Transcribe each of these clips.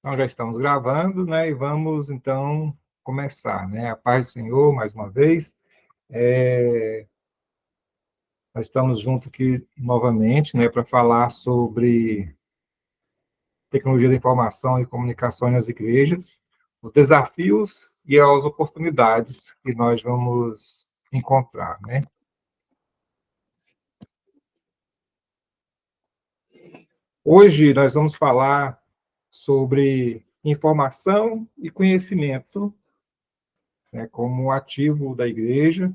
Então, já estamos gravando, né? E vamos, então, começar, né? A paz do Senhor, mais uma vez. Nós estamos juntos aqui novamente, né? Para falar sobre tecnologia da informação e comunicação nas igrejas, os desafios e as oportunidades que nós vamos encontrar, né? Hoje, nós vamos falar sobre informação e conhecimento, né? Como ativo da igreja,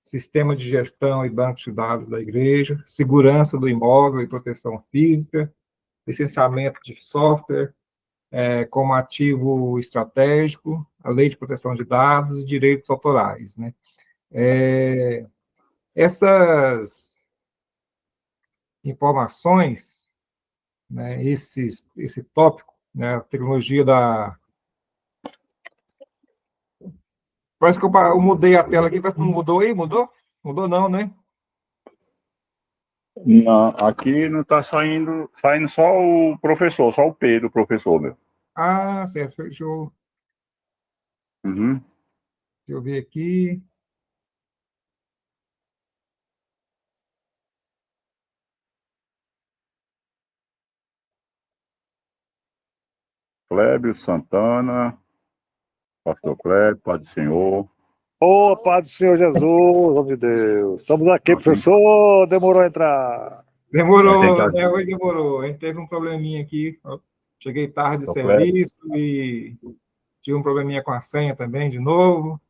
sistema de gestão e banco de dados da igreja, segurança do imóvel e proteção física, licenciamento de software como ativo estratégico, a lei de proteção de dados e direitos autorais, né? Essas informações, né, esse tópico, né, a tecnologia da... Parece que eu mudei a tela aqui, parece que não mudou aí, mudou? Mudou não, né? Não, aqui não está saindo só o professor, só o P do professor, meu. Ah, certo, Uhum. deixa eu ver aqui. Clébio Santana, pastor Clébio, Pai do Senhor. Ô, Pai do Senhor Jesus, oh meu Deus. Estamos aqui, Nós temos, professor. Demorou a entrar. nós temos Demorou, né? que... Hoje demorou. A gente teve um probleminha aqui. Cheguei tarde de Pastor Clébio, serviço e tive um probleminha com a senha também, de novo.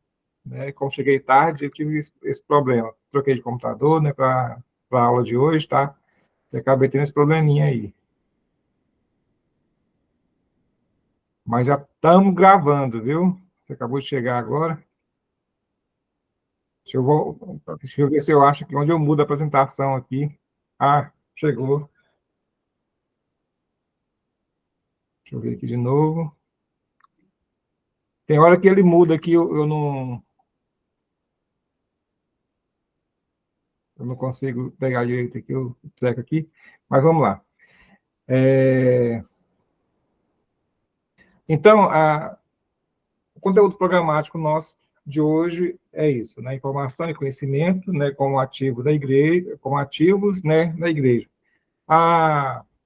Né? Como cheguei tarde, eu tive esse problema. Troquei de computador, né, para a aula de hoje, tá? E acabei tendo esse probleminha aí. Mas já estamos gravando, viu? Você acabou de chegar agora. Deixa eu ver se eu acho que onde eu mudo a apresentação aqui. Ah, chegou. Deixa eu ver aqui de novo. Tem hora que ele muda aqui, eu não consigo pegar direito aqui o treco aqui, mas vamos lá. Então, o conteúdo programático nosso de hoje é isso, né? Informação e conhecimento, né, como ativo da igreja, como ativos, né, da igreja.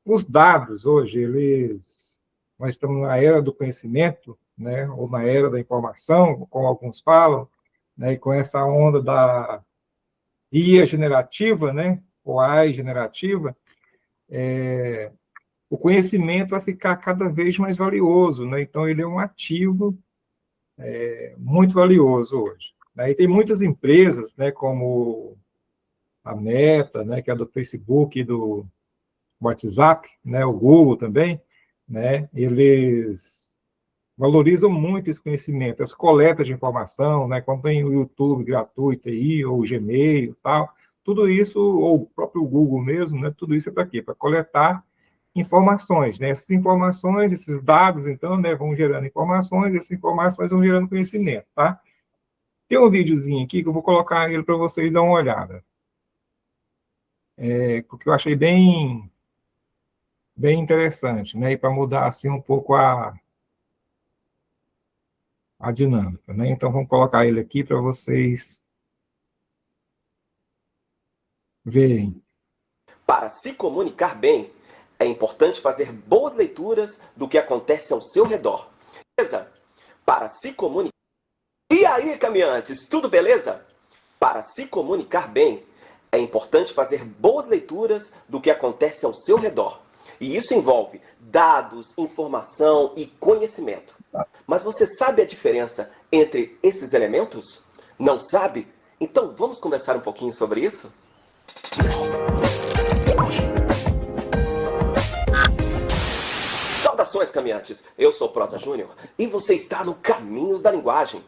Os dados hoje, nós estamos na era do conhecimento, né, ou na era da informação, como alguns falam, né, e com essa onda da IA generativa, né, ou AI generativa, o conhecimento vai ficar cada vez mais valioso, né? Então ele é um ativo muito valioso hoje. Né? E tem muitas empresas, né, como a Meta, né, que é do Facebook e do WhatsApp, né, o Google também, né, eles valorizam muito esse conhecimento, as coletas de informação, né, quando tem o YouTube gratuito aí, ou o Gmail e tal, tudo isso, ou o próprio Google mesmo, né, tudo isso é para quê? Para coletar informações, né? Essas informações, esses dados, então, né, vão gerando informações, essas informações vão gerando conhecimento, tá? Tem um videozinho aqui que eu vou colocar ele para vocês dar uma olhada, porque eu achei bem interessante, né? E para mudar assim um pouco a dinâmica, né? Então vamos colocar ele aqui para vocês verem. Para se comunicar bem, é importante fazer boas leituras do que acontece ao seu redor. Beleza? Para se comunicar. E aí, caminhantes, tudo beleza? Para se comunicar bem, é importante fazer boas leituras do que acontece ao seu redor. E isso envolve dados, informação e conhecimento. Mas você sabe a diferença entre esses elementos? Não sabe? Então vamos conversar um pouquinho sobre isso? Saudações, caminhantes! Eu sou Prosa Júnior e você está no Caminhos da Linguagem.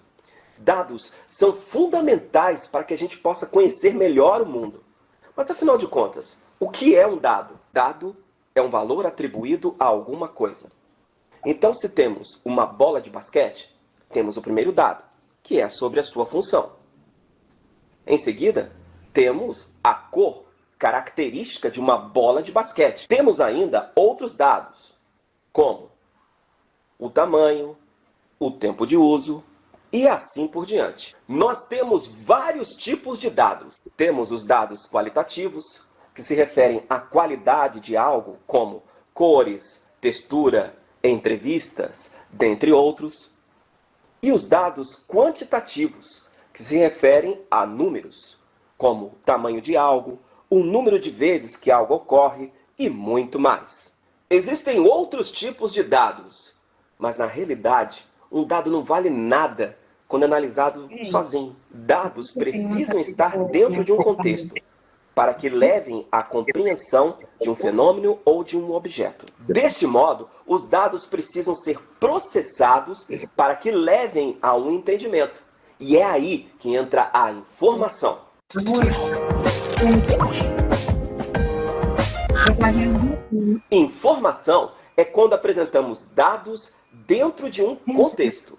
Dados são fundamentais para que a gente possa conhecer melhor o mundo. Mas afinal de contas, o que é um dado? Dado é um valor atribuído a alguma coisa. Então, se temos uma bola de basquete, temos o primeiro dado, que é sobre a sua função. Em seguida, temos a cor, característica de uma bola de basquete. Temos ainda outros dados, como o tamanho, o tempo de uso e assim por diante. Nós temos vários tipos de dados. Temos os dados qualitativos, que se referem à qualidade de algo, como cores, textura, entrevistas, dentre outros. E os dados quantitativos, que se referem a números, como o tamanho de algo, o número de vezes que algo ocorre e muito mais. Existem outros tipos de dados, mas na realidade, um dado não vale nada quando analisado sozinho. Dados precisam estar dentro de um contexto para que levem à compreensão de um fenômeno ou de um objeto. Deste modo, os dados precisam ser processados para que levem a um entendimento. E é aí que entra a informação. Informação é quando apresentamos dados dentro de um contexto.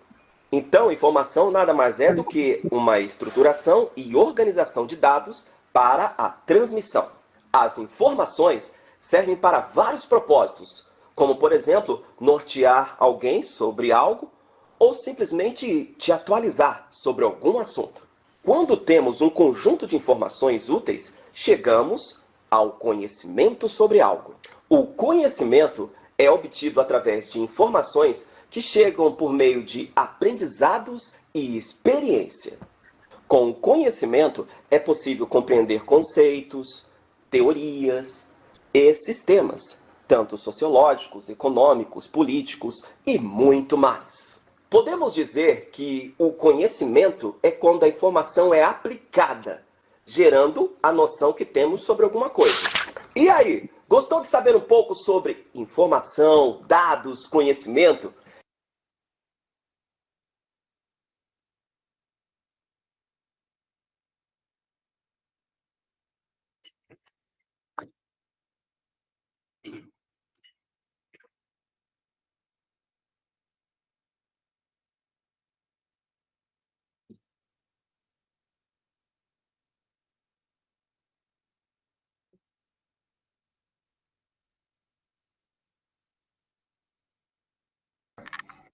Então, informação nada mais é do que uma estruturação e organização de dados para a transmissão. As informações servem para vários propósitos, como, por exemplo, nortear alguém sobre algo ou simplesmente te atualizar sobre algum assunto. Quando temos um conjunto de informações úteis, chegamos ao conhecimento sobre algo. O conhecimento é obtido através de informações que chegam por meio de aprendizados e experiência. Com o conhecimento, é possível compreender conceitos, teorias e sistemas, tanto sociológicos, econômicos, políticos e muito mais. Podemos dizer que o conhecimento é quando a informação é aplicada, gerando a noção que temos sobre alguma coisa. E aí, gostou de saber um pouco sobre informação, dados, conhecimento?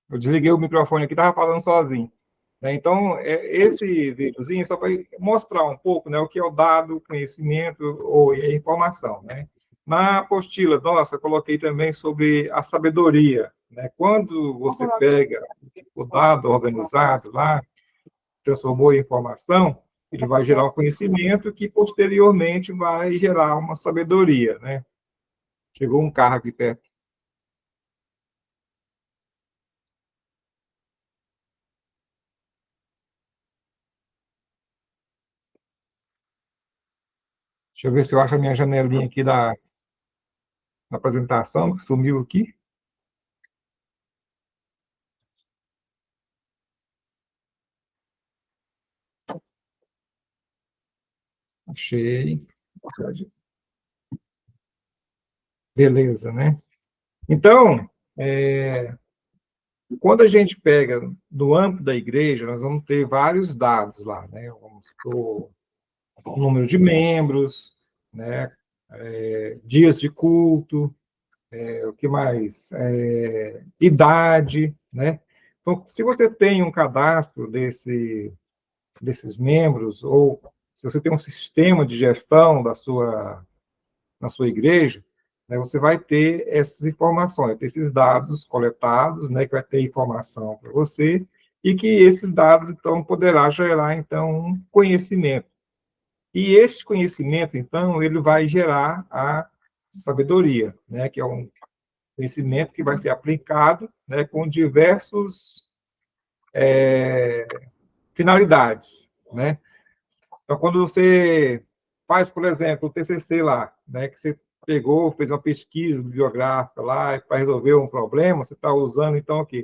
Eu desliguei o microfone aqui, estava falando sozinho. Né? Então, esse videozinho só para mostrar um pouco, né, o que é o dado, conhecimento ou a informação. Né? Na apostila, nossa, eu coloquei também sobre a sabedoria. Né? Quando você pega o dado organizado lá, transformou em informação, ele vai gerar um conhecimento que posteriormente vai gerar uma sabedoria. Né? Chegou um carro aqui perto. Deixa eu ver se eu acho a minha janelinha aqui da apresentação, que sumiu aqui. Achei. Beleza, né? Então, quando a gente pega do âmbito da igreja, nós vamos ter vários dados lá, né? Vamos supor, o número de membros, né? Dias de culto, o que mais? Idade, né? Então, se você tem um cadastro desses membros, ou se você tem um sistema de gestão na sua igreja, né, você vai ter essas informações, ter esses dados coletados, né, que vai ter informação para você, e que esses dados, então, poderá gerar, então, um conhecimento. E esse conhecimento, então, ele vai gerar a sabedoria, né, que é um conhecimento que vai ser aplicado, né, com diversos finalidades, né? Então, quando você faz, por exemplo, o TCC lá, né, que você pegou, fez uma pesquisa bibliográfica lá para resolver um problema, você está usando, então, aqui,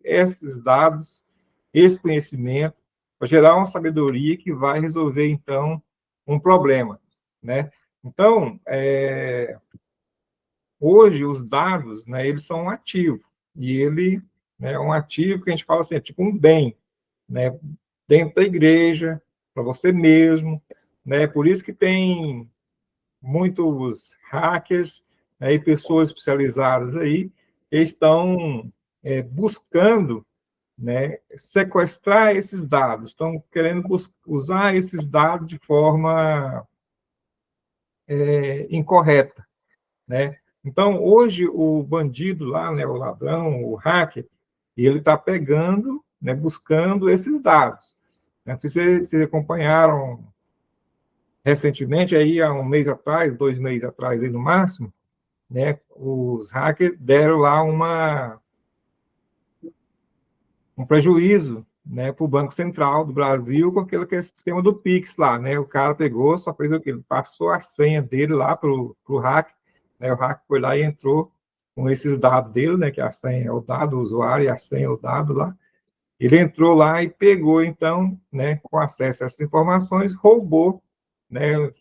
esses dados, esse conhecimento, para gerar uma sabedoria que vai resolver, então, um problema, né? Então, hoje, os dados, né, eles são um ativo, e ele, né, é um ativo que a gente fala assim, é tipo um bem, né, dentro da igreja, para você mesmo, né? Por isso que tem muitos hackers, né, e pessoas especializadas aí que estão buscando, né, sequestrar esses dados, estão querendo usar esses dados de forma incorreta, né? Então, hoje, o bandido lá, né, o ladrão, o hacker, ele está pegando, né, buscando esses dados. Né? Se vocês acompanharam recentemente, aí há um mês atrás, 2 meses atrás, aí no máximo, né, os hackers deram lá um prejuízo, né, para o Banco Central do Brasil com aquele que é o sistema do Pix lá, né? O cara pegou, só fez o quê? Ele passou a senha dele lá para o hacker, né? O hacker foi lá e entrou com esses dados dele, né? Que a senha é o dado do usuário e a senha é o dado lá. Ele entrou lá e pegou, então, né, com acesso a essas informações, roubou, né,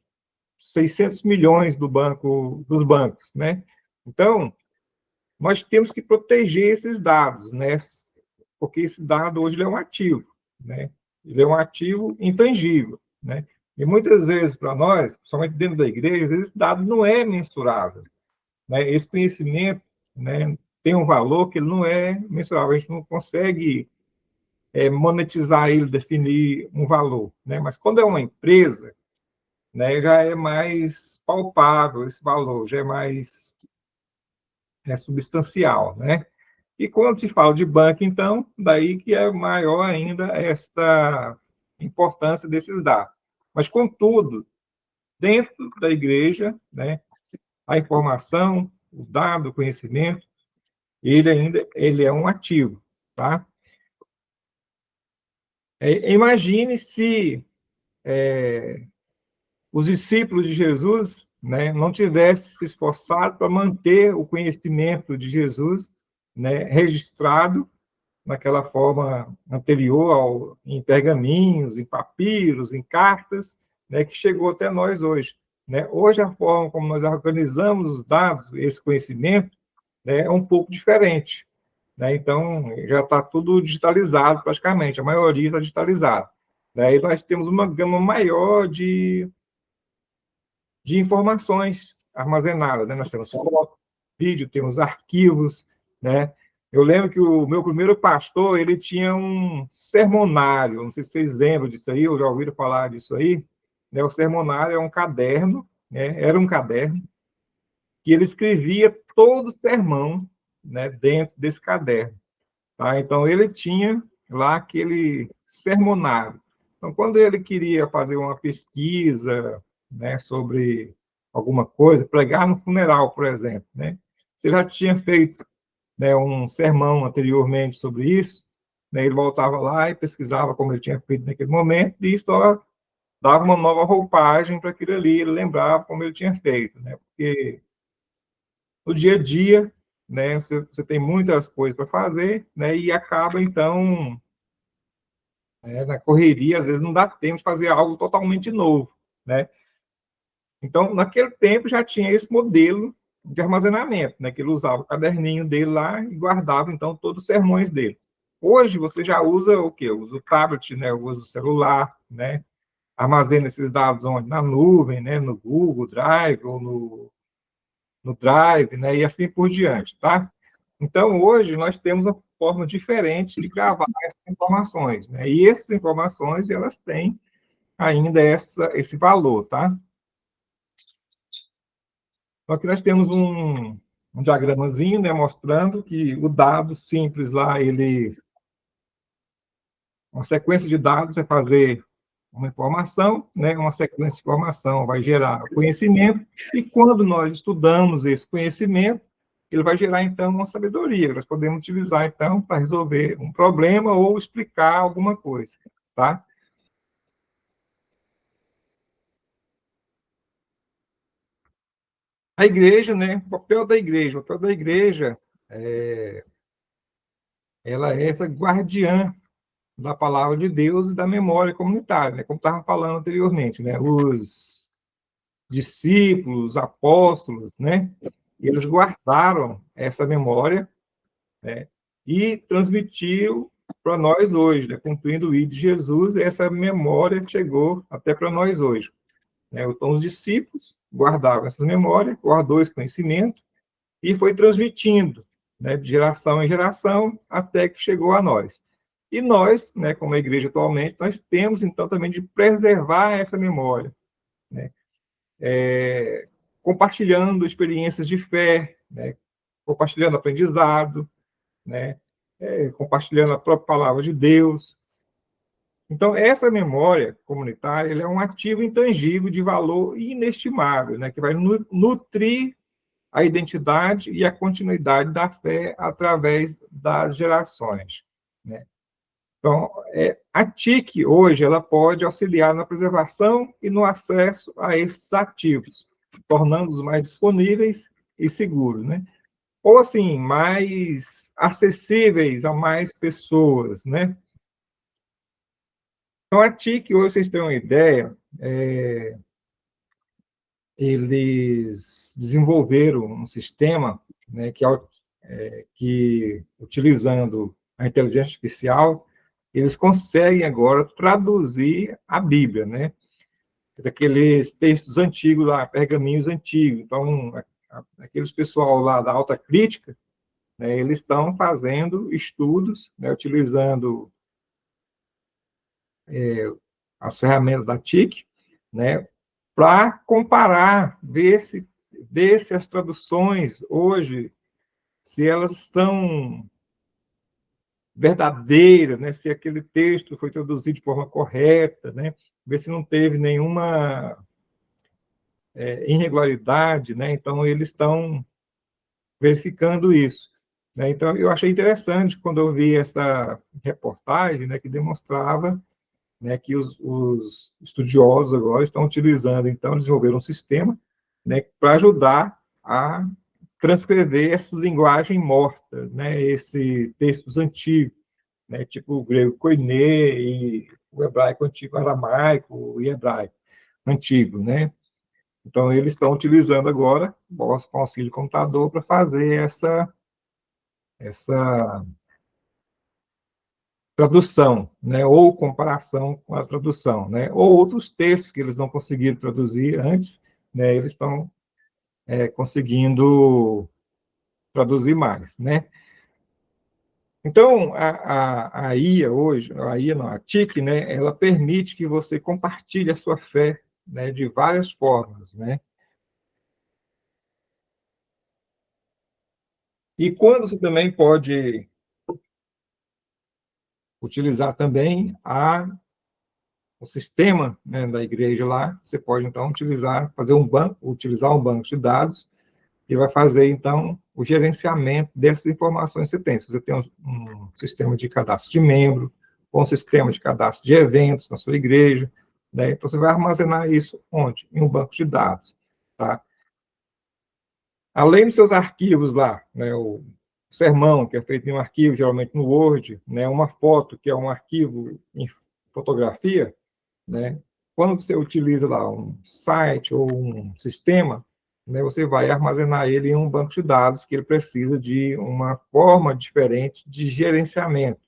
600 milhões dos bancos, né? Então, nós temos que proteger esses dados, né? Porque esse dado hoje ele é um ativo, né? Ele é um ativo intangível, né? E muitas vezes para nós, principalmente dentro da igreja, esse dado não é mensurável, né? Esse conhecimento, né, tem um valor que ele não é mensurável, a gente não consegue monetizar ele, definir um valor, né? Mas quando é uma empresa, né, já é mais palpável esse valor, já é mais substancial, né? E quando se fala de banco, então, daí que é maior ainda esta importância desses dados. Mas, contudo, dentro da igreja, né, a informação, o dado, o conhecimento, ele é um ativo, tá? Imagine se os discípulos de Jesus, né, não tivessem se esforçado para manter o conhecimento de Jesus, né, registrado naquela forma anterior, em pergaminhos, em papiros, em cartas, né, que chegou até nós hoje. Né? Hoje, a forma como nós organizamos os dados, esse conhecimento, né, é um pouco diferente. Né? Então, já está tudo digitalizado praticamente, a maioria está digitalizada. Né? E nós temos uma gama maior de informações armazenadas. Né? Nós temos foto, vídeo, temos arquivos, né? Eu lembro que o meu primeiro pastor, ele tinha um sermonário, não sei se vocês lembram disso aí, ou já ouviram falar disso aí, né? O sermonário é um caderno, né? Era um caderno, que ele escrevia todo o sermão, né, dentro desse caderno. Tá? Então, ele tinha lá aquele sermonário. Então, quando ele queria fazer uma pesquisa, né, sobre alguma coisa, pregar no funeral, por exemplo, né? Você já tinha feito, né, um sermão anteriormente sobre isso, né? Ele voltava lá e pesquisava como ele tinha feito naquele momento, e isso dava uma nova roupagem para aquilo ali, ele lembrava como ele tinha feito, né? Porque no dia a dia, né, você tem muitas coisas para fazer, né, e acaba, então, na correria, às vezes não dá tempo de fazer algo totalmente novo, né? Então, naquele tempo já tinha esse modelo de armazenamento, né, que ele usava o caderninho dele lá e guardava, então, todos os sermões dele. Hoje, você já usa o quê? Usa o tablet, né, usa o celular, né, armazena esses dados onde? Na nuvem, né, no Google Drive ou no Drive, né, e assim por diante, tá? Então, hoje, nós temos uma forma diferente de gravar essas informações, né? E essas informações, elas têm ainda esse valor, tá? Então, aqui nós temos um diagramazinho, né, mostrando que o dado simples lá, uma sequência de dados é fazer uma informação, né, uma sequência de informação vai gerar conhecimento, e quando nós estudamos esse conhecimento, ele vai gerar, então, uma sabedoria. Nós podemos utilizar, então, para resolver um problema ou explicar alguma coisa, tá? A igreja, né, o papel da igreja, ela é essa guardiã da palavra de Deus e da memória comunitária, né, como estava falando anteriormente, né, os discípulos, apóstolos, né, eles guardaram essa memória, né, e transmitiu para nós hoje, né, cumprindo o ID de Jesus, essa memória chegou até para nós hoje. Né? Então, os discípulos guardavam essas memórias, guardou esse conhecimento e foi transmitindo, né, de geração em geração, até que chegou a nós. E nós, né, como a igreja atualmente, nós temos, então, também de preservar essa memória, né, compartilhando experiências de fé, né, compartilhando aprendizado, né, compartilhando a própria palavra de Deus. Então, essa memória comunitária ela é um ativo intangível de valor inestimável, né, que vai nutrir a identidade e a continuidade da fé através das gerações, né? Então, a TIC, hoje, ela pode auxiliar na preservação e no acesso a esses ativos, tornando-os mais disponíveis e seguros, né? Ou, assim, mais acessíveis a mais pessoas, né? Então, a TIC, hoje, vocês têm uma ideia, eles desenvolveram um sistema, né, que, utilizando a inteligência artificial, eles conseguem agora traduzir a Bíblia, né, daqueles textos antigos lá, pergaminhos antigos. Então, aqueles pessoal lá da alta crítica, né, eles estão fazendo estudos, né, utilizando as ferramentas da TIC, né, para comparar, ver se as traduções hoje, se elas estão verdadeiras, né, se aquele texto foi traduzido de forma correta, né, ver se não teve nenhuma irregularidade, né, então eles estão verificando isso, né. Então, eu achei interessante quando eu vi essa reportagem, né, que demonstrava, né, que os estudiosos agora estão utilizando, então, desenvolveram um sistema, né, para ajudar a transcrever essa linguagem morta, né, esses textos antigos, né, tipo o grego koiné e o hebraico antigo, aramaico e hebraico antigo, né. Então, eles estão utilizando agora o auxílio computador para fazer essa tradução, né, ou comparação com a tradução, né, ou outros textos que eles não conseguiram traduzir antes, né, eles estão conseguindo traduzir mais, né. Então, a IA hoje, a IA não, a TIC, né, ela permite que você compartilhe a sua fé, né, de várias formas, né. E quando você também pode utilizar também o sistema, né, da igreja lá, você pode, então, utilizar um banco de dados e vai fazer, então, o gerenciamento dessas informações que você tem. Se você tem um sistema de cadastro de membro, ou um sistema de cadastro de eventos na sua igreja, né, então você vai armazenar isso onde? Em um banco de dados, tá? Além dos seus arquivos lá, né, o sermão, que é feito em um arquivo, geralmente no Word, né, uma foto, que é um arquivo em fotografia, né? Quando você utiliza lá um site ou um sistema, né, você vai armazenar ele em um banco de dados que ele precisa de uma forma diferente de gerenciamento,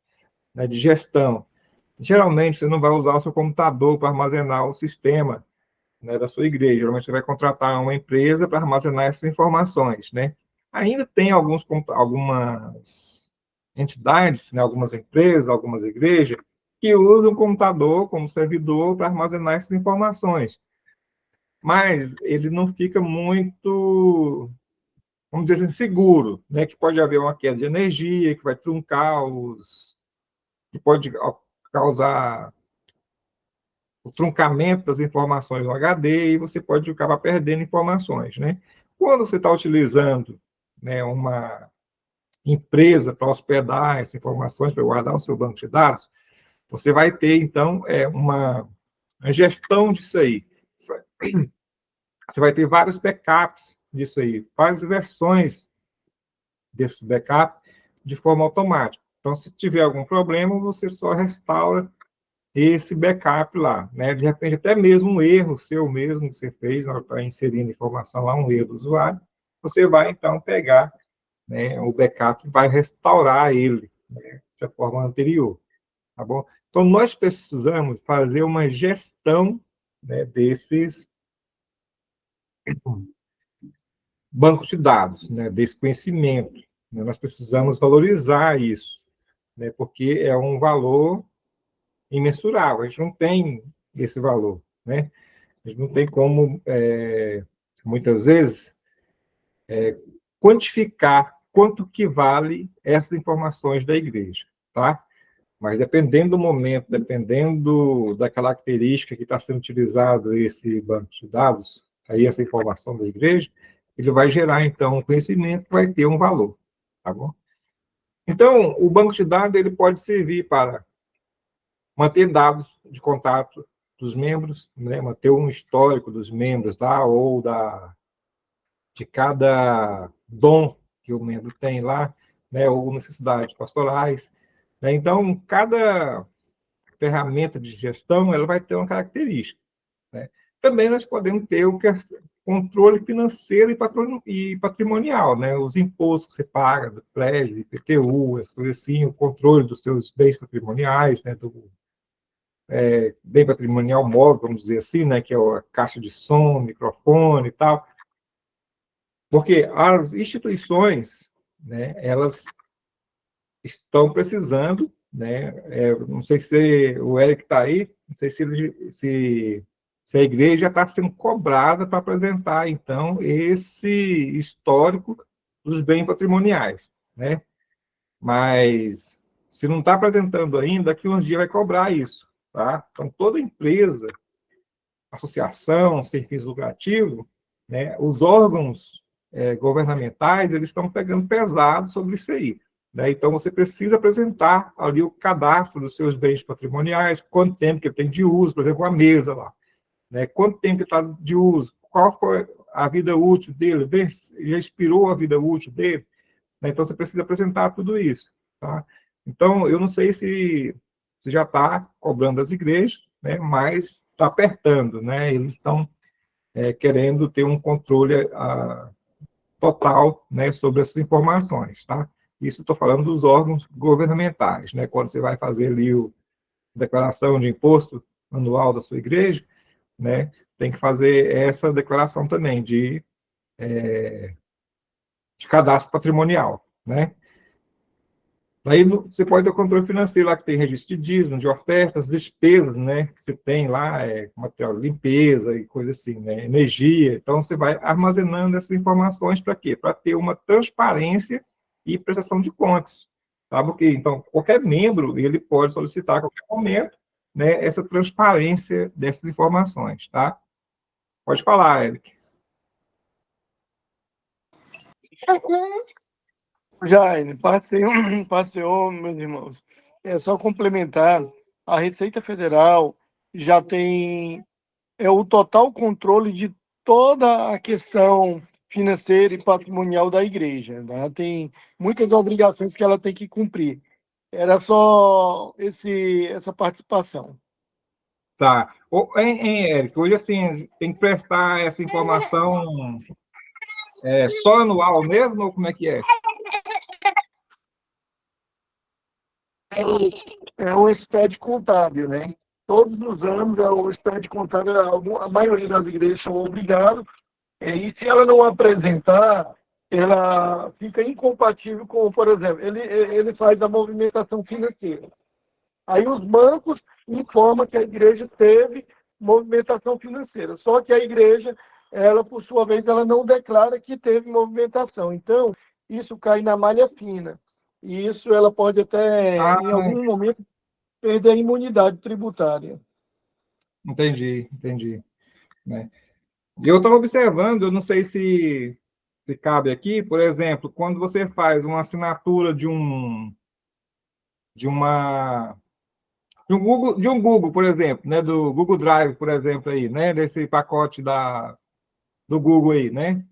né, de gestão. Geralmente, você não vai usar o seu computador para armazenar o sistema, né, da sua igreja. Geralmente, você vai contratar uma empresa para armazenar essas informações, né? Ainda tem algumas entidades, né, algumas empresas, algumas igrejas, que usam o computador como servidor para armazenar essas informações. Mas ele não fica muito, vamos dizer assim, seguro, né? Que pode haver uma queda de energia, que vai truncar que pode causar o truncamento das informações no HD e você pode acabar perdendo informações, né? Quando você está utilizando, né, uma empresa para hospedar essas informações, para guardar o seu banco de dados, você vai ter, então, uma gestão disso aí. Você vai ter vários backups disso aí, várias versões desse backup de forma automática. Então, se tiver algum problema, você só restaura esse backup lá, né? De repente, até mesmo um erro seu mesmo que você fez, na hora que está inserindo informação lá, um erro do usuário, você vai, então, pegar, né, o backup e vai restaurar ele, né, de forma anterior, tá bom? Então, nós precisamos fazer uma gestão, né, desses bancos de dados, né, desse conhecimento, né? Nós precisamos valorizar isso, né? Porque é um valor imensurável, a gente não tem esse valor, né? A gente não tem como, muitas vezes, quantificar quanto que vale essas informações da igreja, tá? Mas dependendo do momento, dependendo da característica que está sendo utilizado esse banco de dados, aí essa informação da igreja, ele vai gerar, então, um conhecimento que vai ter um valor, tá bom? Então, o banco de dados, ele pode servir para manter dados de contato dos membros, né? Manter um histórico dos membros lá, ou de cada dom que o membro tem lá, né? Ou necessidades pastorais, né? Então, cada ferramenta de gestão, ela vai ter uma característica, né? Também nós podemos ter o controle financeiro e patrimonial, né? Os impostos que você paga do prédio, IPTU, as coisas assim, o controle dos seus bens patrimoniais, né? Do bem patrimonial móvel, vamos dizer assim, né? Que é a caixa de som, microfone e tal. Porque as instituições, né? Elas estão precisando, né? Não sei se o Eric está aí, não sei se a igreja está sendo cobrada para apresentar, então, esse histórico dos bens patrimoniais, né? Mas, se não está apresentando ainda, daqui a uns dias vai cobrar isso, tá? Então, toda empresa, associação, sem fins lucrativos, né? Os órgãos governamentais, eles estão pegando pesado sobre isso aí, né? Então, você precisa apresentar ali o cadastro dos seus bens patrimoniais, quanto tempo que ele tem de uso, por exemplo, a mesa lá, né? Quanto tempo que está de uso, qual foi a vida útil dele, já expirou a vida útil dele, né? Então, você precisa apresentar tudo isso, tá? Então, eu não sei se já está cobrando das igrejas, né? Mas está apertando, né? Eles estão querendo ter um controle total, né, sobre essas informações, tá? Isso estou falando dos órgãos governamentais, né? Quando você vai fazer ali a declaração de imposto anual da sua igreja, né? Tem que fazer essa declaração também de cadastro patrimonial, né? Aí você pode ter o controle financeiro lá, que tem registro de dízimo, de ofertas, despesas, né, que você tem lá, material de limpeza e coisa assim, né, energia. Então, você vai armazenando essas informações para quê? Para ter uma transparência e prestação de contas, tá? Porque, então, qualquer membro, ele pode solicitar a qualquer momento, né, essa transparência dessas informações, tá? Pode falar, Eric. Jair, passeou, meus irmãos. É só complementar. A Receita Federal já tem o total controle de toda a questão financeira e patrimonial da igreja. Tá? Tem muitas obrigações que ela tem que cumprir. Era só essa participação. Tá. Eric, hoje, assim, tem que prestar essa informação só anual mesmo, ou como é que é? É o SPED contábil, né? Todos os anos o SPED contábil, a maioria das igrejas são obrigadas, e se ela não apresentar, ela fica incompatível com, por exemplo, ele faz a movimentação financeira. Aí os bancos informam que a igreja teve movimentação financeira, só que a igreja, ela, por sua vez, ela não declara que teve movimentação. Então, isso cai na malha fina. E isso ela pode até, em algum momento, perder a imunidade tributária. Entendi. Né? E eu estava observando, eu não sei se cabe aqui, por exemplo, quando você faz uma assinatura de um Google, por exemplo, né, do Google Drive, por exemplo, aí, né, desse pacote do Google aí, né?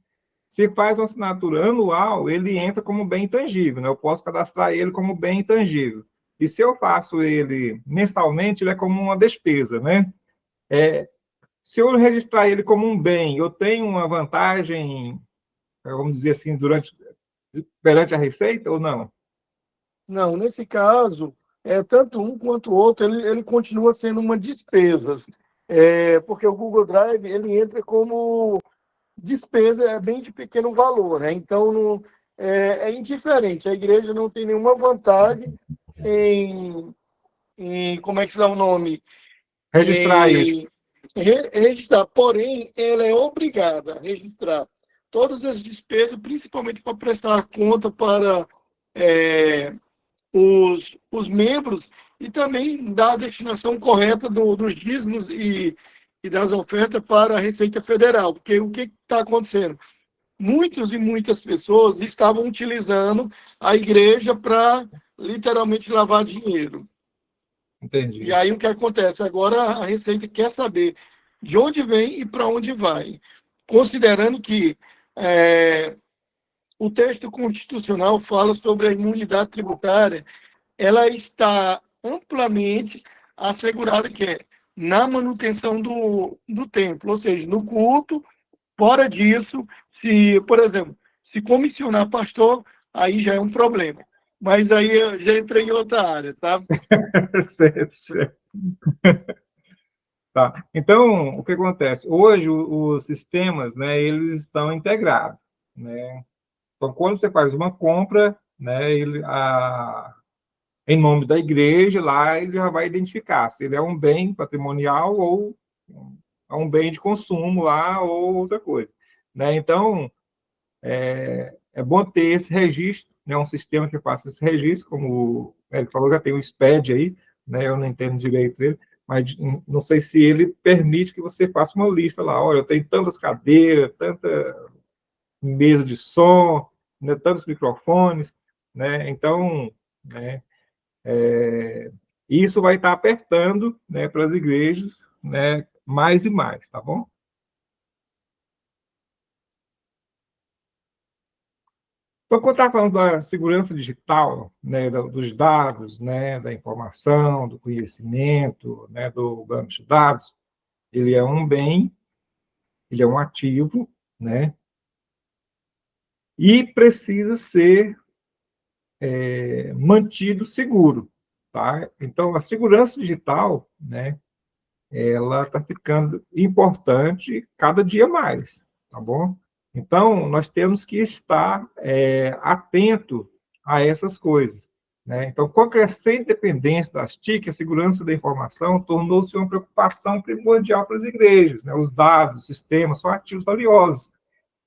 Se faz uma assinatura anual, ele entra como bem intangível, né? Eu posso cadastrar ele como bem intangível. E se eu faço ele mensalmente, ele é como uma despesa, né? Se eu registrar ele como um bem, eu tenho uma vantagem, vamos dizer assim, perante a Receita ou não? Não, nesse caso, tanto um quanto o outro, ele continua sendo uma despesa. Porque o Google Drive, ele entra como despesa, bem de pequeno valor, né? Então, é indiferente. A igreja não tem nenhuma vantagem como é que se dá o nome? Registrar isso. Registrar. Porém, ela é obrigada a registrar todas as despesas, principalmente para prestar conta para os membros e também dar a destinação correta dos dízimos e das ofertas para a Receita Federal. Porque o que está acontecendo? Muitos e muitas pessoas estavam utilizando a igreja para literalmente lavar dinheiro. Entendi. E aí o que acontece? Agora a Receita quer saber de onde vem e para onde vai. Considerando que o texto constitucional fala sobre a imunidade tributária, ela está amplamente assegurada que é na manutenção do templo, ou seja, no culto. Fora disso, se, por exemplo, se comissionar pastor, aí já é um problema. Mas aí eu já entrei em outra área, tá? Certo, certo. Tá. Então, o que acontece? Hoje, os sistemas, né, eles estão integrados, né? Então, quando você faz uma compra, né, em nome da igreja, lá ele já vai identificar se ele é um bem patrimonial ou é um bem de consumo lá ou outra coisa, né? Então, é bom ter esse registro, né, um sistema que faça esse registro, como ele falou, já tem o SPED aí, né, eu não entendo direito dele, mas não sei se ele permite que você faça uma lista lá, olha, eu tenho tantas cadeiras, tanta mesa de som, né, tantos microfones, né, então, né, isso vai estar apertando, né, para as igrejas, né, mais e mais, tá bom? Então, quando está falando da segurança digital, né, dos dados, né, da informação, do conhecimento, né, do banco de dados, ele é um bem, ele é um ativo, né, e precisa ser mantido seguro, tá? Então, a segurança digital, né, ela está ficando importante cada dia mais, tá bom? Então, nós temos que estar atento a essas coisas, né? Então, com a crescente dependência das TIC, a segurança da informação tornou-se uma preocupação primordial para as igrejas, né? Os dados, os sistemas são ativos valiosos,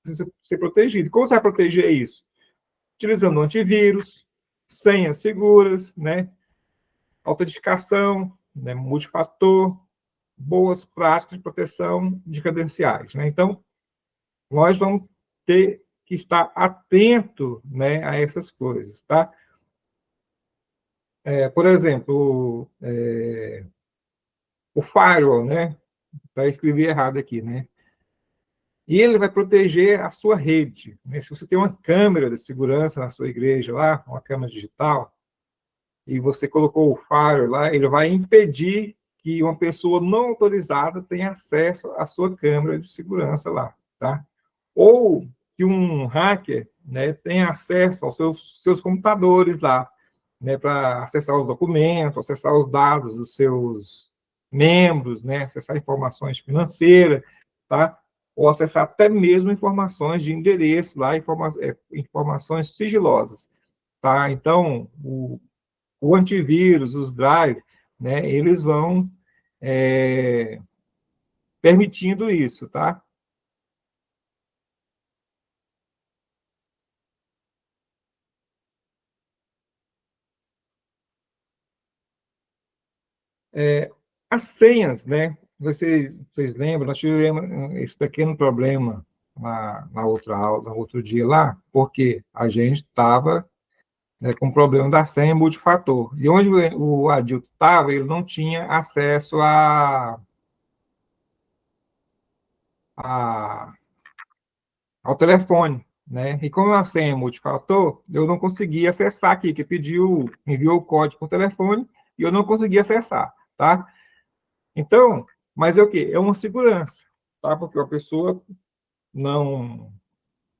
precisam ser protegidos. Como você vai proteger isso? Utilizando antivírus, senhas seguras, né? Autenticação, né? Multifator, boas práticas de proteção de credenciais, né? Então, nós vamos ter que estar atento, né, a essas coisas, tá? Por exemplo, o firewall, né? Escrevi errado aqui, né? E ele vai proteger a sua rede, né? Se você tem uma câmera de segurança na sua igreja lá, uma câmera digital, e você colocou o firewall lá, ele vai impedir que uma pessoa não autorizada tenha acesso à sua câmera de segurança lá, tá? Ou que um hacker, né, tenha acesso aos seus computadores lá, né, para acessar os documentos, acessar os dados dos seus membros, né, acessar informações financeiras, tá? Ou acessar até mesmo informações de endereço lá, informações sigilosas, tá? Então, o antivírus, os drive, né, eles vão permitindo isso, tá? As senhas, né? Vocês lembram, nós tivemos esse pequeno problema na outra aula, no outro dia lá, porque a gente estava, né, com o problema da senha multifator. E onde o Adilto estava, ele não tinha acesso a, ao telefone, né? E como a senha multifator, eu não conseguia acessar aqui, que enviou o código por telefone, e eu não conseguia acessar, tá? Então, mas é o quê? É uma segurança, tá? Porque a pessoa não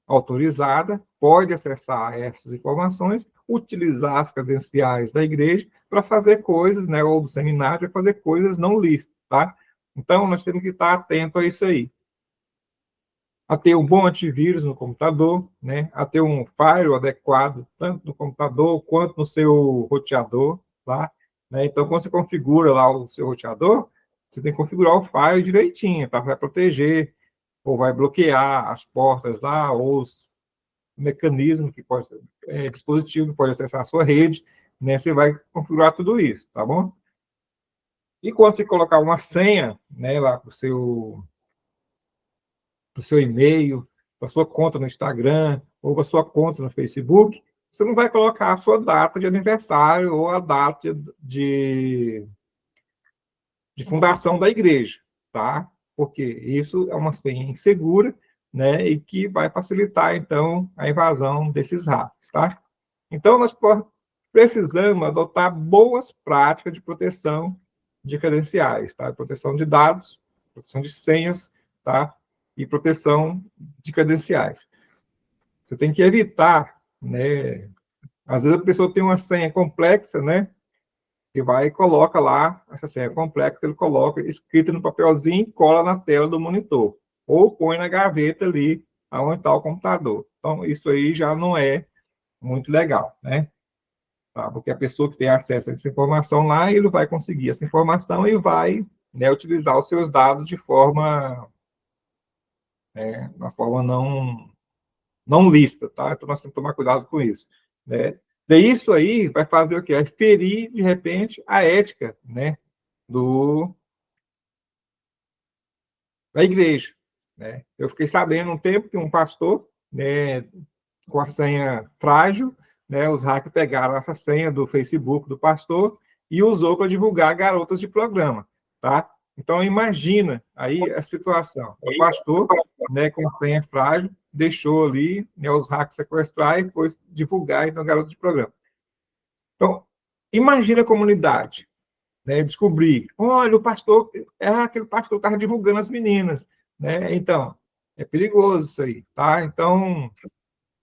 autorizada pode acessar essas informações, utilizar as credenciais da igreja para fazer coisas, né, ou do seminário, para fazer coisas não lícitas, tá? Então, nós temos que estar atento a isso aí. a ter um bom antivírus no computador, né, a ter um firewall adequado, tanto no computador quanto no seu roteador, tá? Né? Então, quando você configura lá o seu roteador, você tem que configurar o firewall direitinho, tá? Vai proteger, ou vai bloquear as portas lá, ou os mecanismos que pode ser, dispositivo que pode acessar a sua rede, né? Você vai configurar tudo isso, tá bom? E quando você colocar uma senha, né, lá para o seu e-mail, para sua conta no Instagram, ou para sua conta no Facebook, você não vai colocar a sua data de aniversário ou a data de fundação da igreja, tá? Porque isso é uma senha insegura, né, e que vai facilitar, então, a invasão desses hackers, tá? Então, nós precisamos adotar boas práticas de proteção de credenciais, tá? Proteção de dados, proteção de senhas, tá? E proteção de credenciais. Você tem que evitar, né? Às vezes a pessoa tem uma senha complexa, né? E vai e coloca lá essa senha complexa, ele coloca escrita no papelzinho e cola na tela do monitor. Ou põe na gaveta ali, onde está o computador. Então, isso aí já não é muito legal, né? Tá? Porque a pessoa que tem acesso a essa informação lá, ele vai conseguir essa informação e vai, né, utilizar os seus dados de forma, uma forma não lícita, tá? Então, nós temos que tomar cuidado com isso, né? Daí isso aí vai fazer o quê? É ferir, de repente, a ética, né, da igreja, né? Eu fiquei sabendo um tempo que um pastor, né, com a senha frágil, né, os hackers pegaram essa senha do Facebook do pastor e usou para divulgar garotas de programa, tá? Então, imagina aí a situação. O pastor, né, com senha frágil, deixou ali, né, os hackers sequestrar e foi divulgar, então, garotas de programa. Então, imagina a comunidade, né, descobrir, olha, o pastor, aquele pastor estava divulgando as meninas, né? Então, é perigoso isso aí, tá? Então,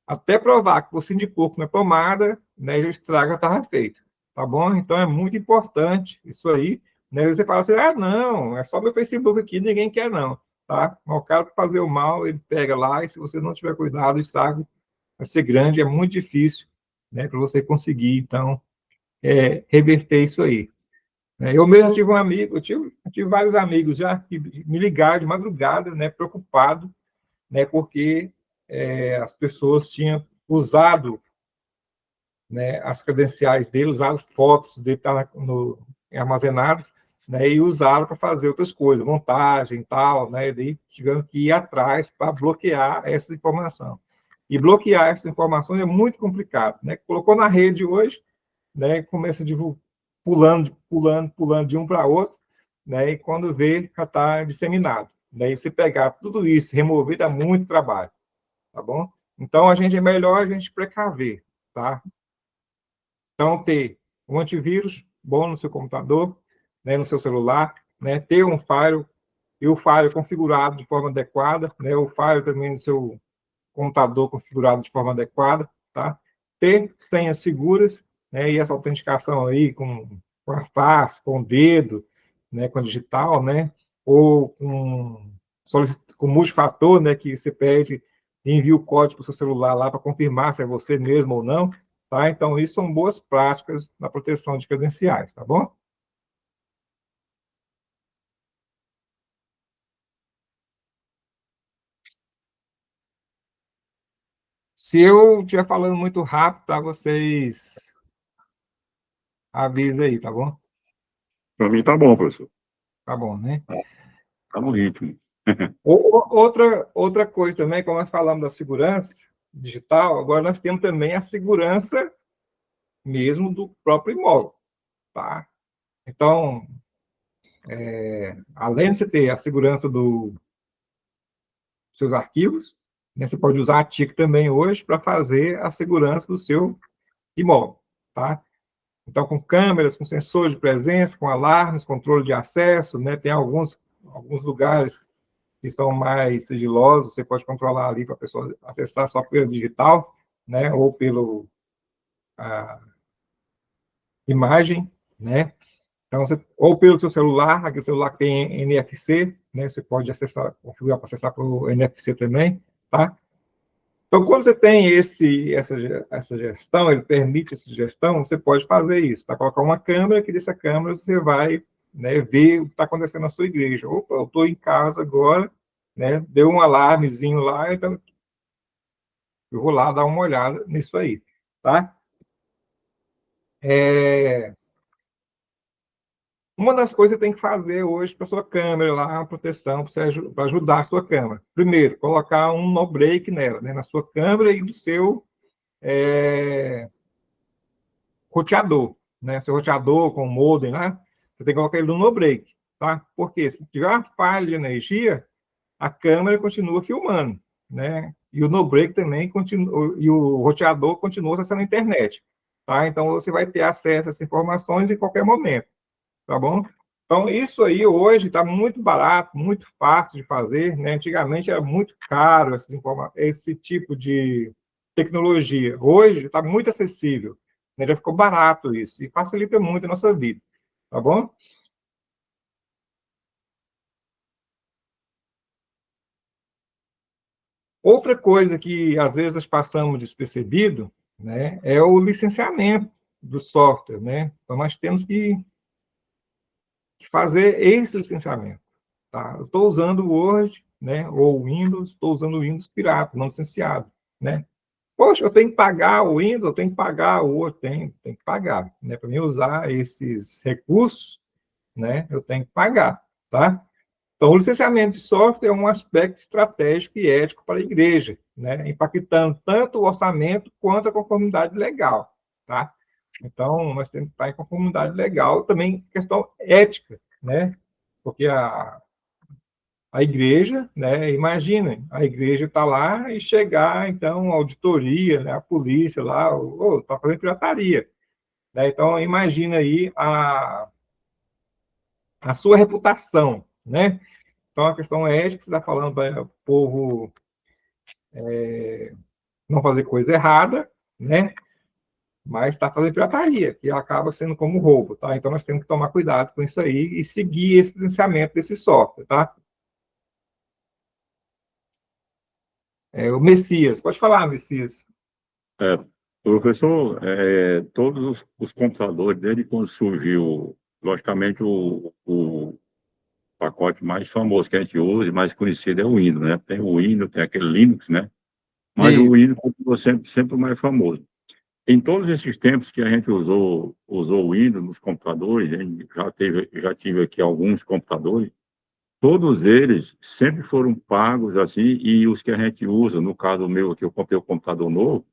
até provar que você indicou que não é pomada, né, o estrago estava feito, tá bom? Então, é muito importante isso aí, né? Você fala assim, não, é só meu Facebook aqui, ninguém quer não, tá? Mas o cara, para fazer o mal, ele pega lá, e se você não tiver cuidado, o estrago vai ser grande, é muito difícil, né, para você conseguir, então, reverter isso aí. Eu mesmo tive um amigo, eu tive vários amigos já que me ligaram de madrugada, né, preocupado, né, porque as pessoas tinham usado, né, as credenciais dele, usado fotos dele armazenadas, né, e usaram para fazer outras coisas, montagem e tal, né, e daí tiveram que ir atrás para bloquear essa informação. E bloquear essa informação é muito complicado, né? Colocou na rede hoje, né, começa a divulgar, pulando de um para outro, né, e quando vê, já está disseminado. Daí você pegar tudo isso, remover, dá muito trabalho, tá bom? Então, é melhor a gente precaver, tá? Então, ter um antivírus bom no seu computador, né, no seu celular, né, ter um firewall, e o firewall configurado de forma adequada, né, o firewall também no seu computador configurado de forma adequada, tá? Ter senhas seguras, né, e essa autenticação aí com a face, com o dedo, né, com a digital, né, ou com multifator, né, que você pede e envia o código para o seu celular lá para confirmar se é você mesmo ou não, tá? Então, isso são boas práticas na proteção de credenciais, tá bom? Se eu estiver falando muito rápido, tá, vocês avisem aí, tá bom? Para mim tá bom, professor. Tá bom, né? Tá no ritmo. Outra coisa também, como nós falamos da segurança digital, agora nós temos também a segurança mesmo do próprio imóvel, tá? Então, além de você ter a segurança dos seus arquivos, né, você pode usar a TIC também hoje para fazer a segurança do seu imóvel, tá? Então, com câmeras, com sensores de presença, com alarmes, controle de acesso, né? Tem alguns lugares que são mais sigilosos, você pode controlar ali para a pessoa acessar só pelo digital, né, ou pelo imagem, né? Então, ou pelo seu celular, aquele celular que tem NFC, né? Você pode acessar, configurar para acessar por NFC também, tá? Então, quando você tem essa gestão, ele permite essa gestão, você pode fazer isso, tá? Colocar uma câmera, que dessa câmera você vai, né, ver o que está acontecendo na sua igreja. Opa, eu estou em casa agora, né? Deu um alarmezinho lá, então eu vou lá dar uma olhada nisso aí, tá? Uma das coisas que você tem que fazer hoje para sua câmera lá, a proteção, para ajudar a sua câmera. Primeiro, colocar um no-break nela, né, na sua câmera e do seu roteador, né? Seu roteador com o modem lá, você tem que colocar ele no no-break, tá? Porque se tiver uma falha de energia, a câmera continua filmando, né? E o no-break também continua, e o roteador continua acessando a internet, tá? Então você vai ter acesso a essas informações em qualquer momento, tá bom? Então isso aí hoje está muito barato, muito fácil de fazer, né? Antigamente era muito caro esse tipo de tecnologia. Hoje está muito acessível, né? Já ficou barato isso e facilita muito a nossa vida, tá bom? Outra coisa que às vezes nós passamos despercebido, né, é o licenciamento do software, né? Então nós temos que fazer esse licenciamento, tá? Eu estou usando o Word, né, ou o Windows, estou usando o Windows pirata, não licenciado, né? Poxa, eu tenho que pagar o Windows, eu tenho que pagar o Word, tenho que pagar, né? Para mim usar esses recursos, né, eu tenho que pagar, tá? Então, o licenciamento de software é um aspecto estratégico e ético para a igreja, né? Impactando tanto o orçamento quanto a conformidade legal, tá? Então, nós temos que estar em conformidade legal, também questão ética, né? Porque a igreja, né? Imaginem, a igreja está lá e chegar, então, a auditoria, né? A polícia lá, está fazendo pirataria, né? Então, imagina aí a sua reputação, né? Então, a questão ética, você está falando para o povo não fazer coisa errada, né? Mas está fazendo pirataria, que acaba sendo como roubo, tá? Então, nós temos que tomar cuidado com isso aí e seguir esse licenciamento desse software, tá? O Messias, pode falar, Messias. É, professor, todos os computadores, desde quando surgiu, logicamente, o pacote mais famoso que a gente usa e mais conhecido é o Windows, né? Tem o Windows, tem aquele Linux, né? Mas o E, Windows continua sempre o mais famoso. Em todos esses tempos que a gente usou o Windows nos computadores, a gente já tive aqui alguns computadores, todos eles sempre foram pagos assim, e os que a gente usa, no caso meu aqui, eu comprei um computador novo,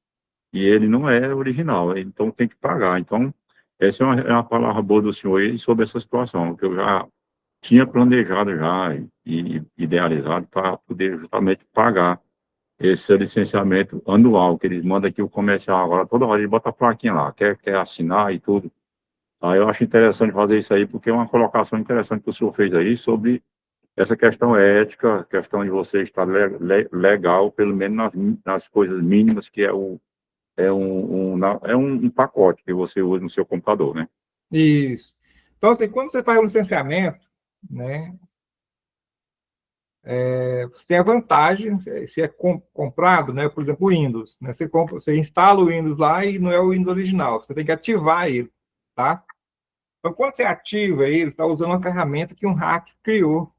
e ele não é original, então tem que pagar. Então, essa é uma palavra boa do senhor aí sobre essa situação, que eu já tinha planejado já e idealizado para poder justamente pagar esse licenciamento anual, que eles mandam aqui o comercial agora, toda hora ele bota a plaquinha lá, quer assinar e tudo. Aí eu acho interessante fazer isso aí, porque é uma colocação interessante que o senhor fez aí sobre essa questão ética, questão de você estar legal, pelo menos nas coisas mínimas, que é um pacote que você usa no seu computador, né? isso. Então, assim, quando você faz um licenciamento, né, você tem a vantagem, se é comprado, né, por exemplo, o Windows, né, você instala o Windows lá e não é o Windows original, você tem que ativar ele, tá? Então, quando você ativa ele, está usando uma ferramenta que um hack criou,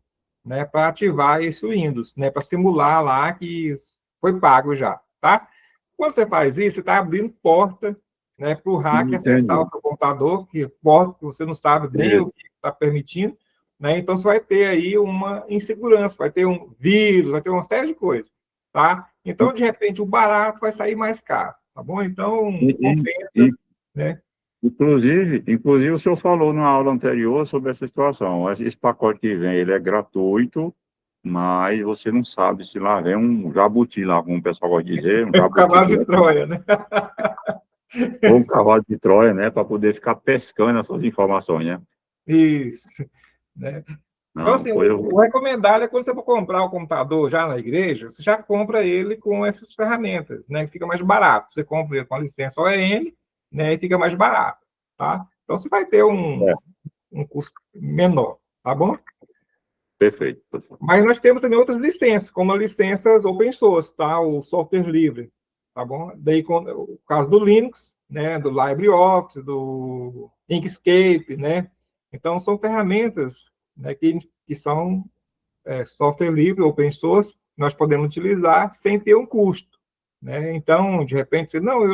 né, para ativar esse Windows, né, para simular lá que foi pago já, tá? Quando você faz isso, você está abrindo porta, né, para o hack acessar Entendi. o seu computador, que porta que você não sabe nem o que está permitindo, né? Então você vai ter aí uma insegurança, vai ter um vírus, vai ter uma série de coisas, tá? Então, de repente, o barato vai sair mais caro, tá bom? Então, E, compensa, e, né? inclusive, o senhor falou na aula anterior sobre essa situação. Esse pacote que vem, ele é gratuito, mas você não sabe se lá vem um jabuti lá, como o pessoal gosta de dizer, um O jabuti cavalo de dentro, Troia, né? ou um cavalo de Troia, né, para poder ficar pescando as suas informações, né? Isso, né? Então, Não, assim, foi o recomendado é quando você for comprar o computador já na igreja, você já compra ele com essas ferramentas, né? Que fica mais barato. Você compra ele com a licença OEM, né? E fica mais barato, tá? Então, você vai ter um custo menor, tá bom? Perfeito, professor. Mas nós temos também outras licenças, como as licenças open source, tá? O software livre, tá bom? Daí, o caso do Linux, né? Do LibreOffice, do Inkscape, né? Então, são ferramentas, né, que são software livre, open source, nós podemos utilizar sem ter um custo, né? Então, de repente, você, não,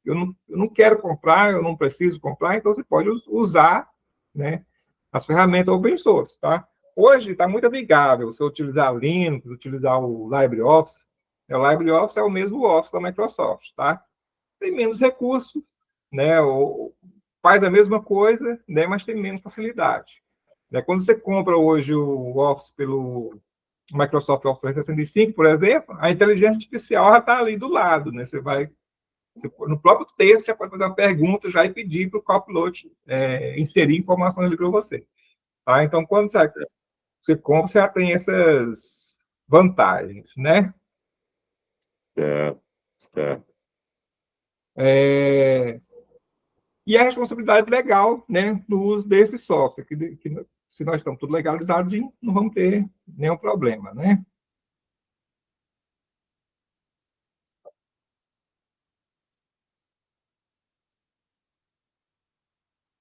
eu não quero comprar, eu não preciso comprar, então você pode usar, né, as ferramentas open source, tá? Hoje está muito amigável você utilizar Linux, utilizar o LibreOffice. O LibreOffice é o mesmo Office da Microsoft, tá? Tem menos recursos, né? Faz a mesma coisa, né? Mas tem menos facilidade. Quando você compra hoje o Office pelo Microsoft Office 365, por exemplo, a inteligência artificial já está ali do lado, né? No próprio texto, você pode fazer uma pergunta já e pedir para o Copilot inserir informações ali para você. Tá? Então, quando você compra, você já tem essas vantagens, né? Certo, certo. E a responsabilidade legal, né, no uso desse software, que se nós estamos tudo legalizados, não vamos ter nenhum problema, né?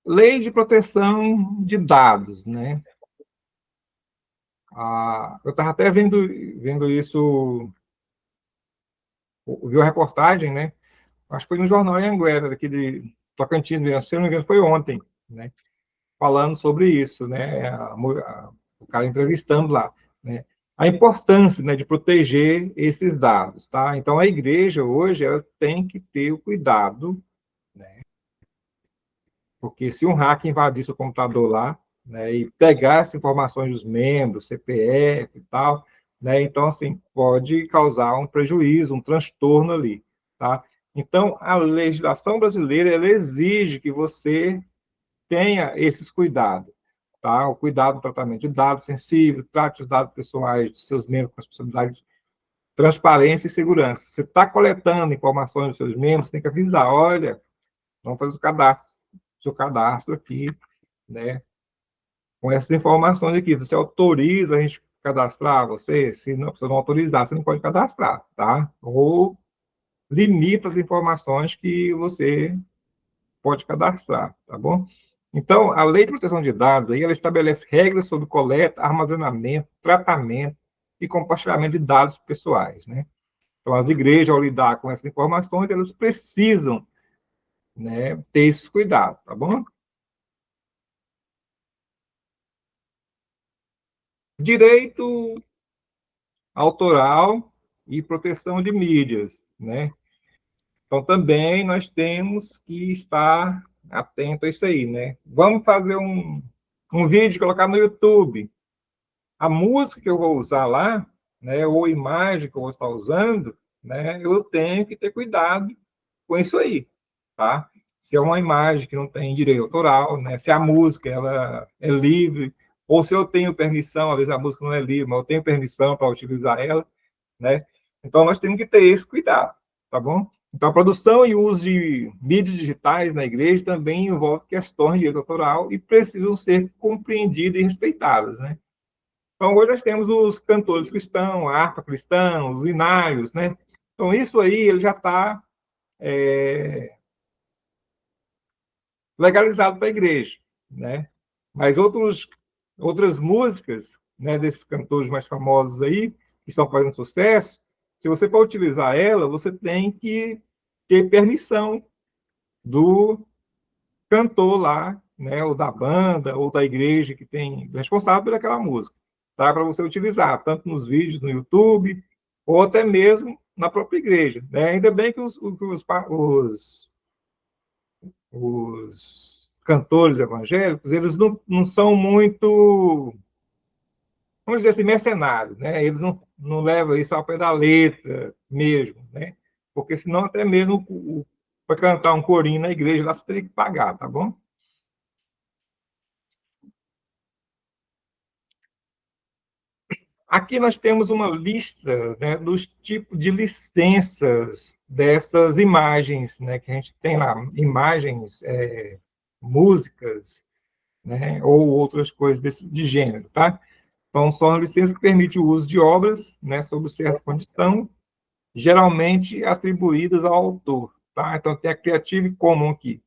Lei de proteção de dados, né? Eu estava até vendo isso, viu a reportagem, né? Acho que foi no Jornal Anhanguera, daqui de Tocantins, se eu não me engano, foi ontem, né? Falando sobre isso, né? O cara entrevistando lá, né? A importância, né, de proteger esses dados, tá? Então, a igreja, hoje, ela tem que ter o cuidado, né? Porque se um hacker invadir seu computador lá, né, e pegar as informações dos membros, CPF e tal, né, então, assim, pode causar um prejuízo, um transtorno ali, tá? Então, a legislação brasileira, ela exige que você tenha esses cuidados, tá? O cuidado no tratamento de dados sensíveis, trate os dados pessoais dos seus membros com responsabilidade de transparência e segurança. Você está coletando informações dos seus membros, tem que avisar, olha, vamos fazer seu cadastro aqui, né? Com essas informações aqui, você autoriza a gente cadastrar você? Se não, você não autorizar, você não pode cadastrar, tá? Ou limita as informações que você pode cadastrar, tá bom? Então, a Lei de Proteção de Dados, aí, ela estabelece regras sobre coleta, armazenamento, tratamento e compartilhamento de dados pessoais, né? Então, as igrejas, ao lidar com essas informações, elas precisam, né, ter esse cuidado, tá bom? Direito autoral e proteção de mídias, né? Então, também nós temos que estar atento a isso aí, né? Vamos fazer um vídeo, colocar no YouTube. A música que eu vou usar lá, né, ou a imagem que eu vou estar usando, né, eu tenho que ter cuidado com isso aí, tá? Se é uma imagem que não tem direito autoral, né, se a música ela é livre, ou se eu tenho permissão, às vezes a música não é livre, mas eu tenho permissão para utilizar ela, né? Então, nós temos que ter esse cuidado, tá bom? Então, a produção e o uso de mídias digitais na igreja também envolve questões de direito autoral e precisam ser compreendidas e respeitadas, né? Então, hoje nós temos os cantores cristãos, a harpa cristã, os hinários, né? Então, isso aí ele já está legalizado para a igreja, né? Mas outras músicas, né, desses cantores mais famosos aí, que estão fazendo sucesso, se você for utilizar ela, você tem que ter permissão do cantor lá, né, ou da banda, ou da igreja que tem responsável por aquela música, tá? Para você utilizar, tanto nos vídeos no YouTube, ou até mesmo na própria igreja, né? Ainda bem que os cantores evangélicos, eles não são muito, vamos dizer assim, mercenários, né? Eles não levam isso ao pé da letra mesmo, né? Porque senão até mesmo para cantar um corinho na igreja, lá você teria que pagar, tá bom? Aqui nós temos uma lista, né, dos tipos de licenças dessas imagens, né, que a gente tem lá, imagens, músicas, né, ou outras coisas de gênero, tá? Então, são as licenças que permitem o uso de obras, né, sob certa condição, geralmente atribuídas ao autor, tá? Então, tem a Creative Commons aqui.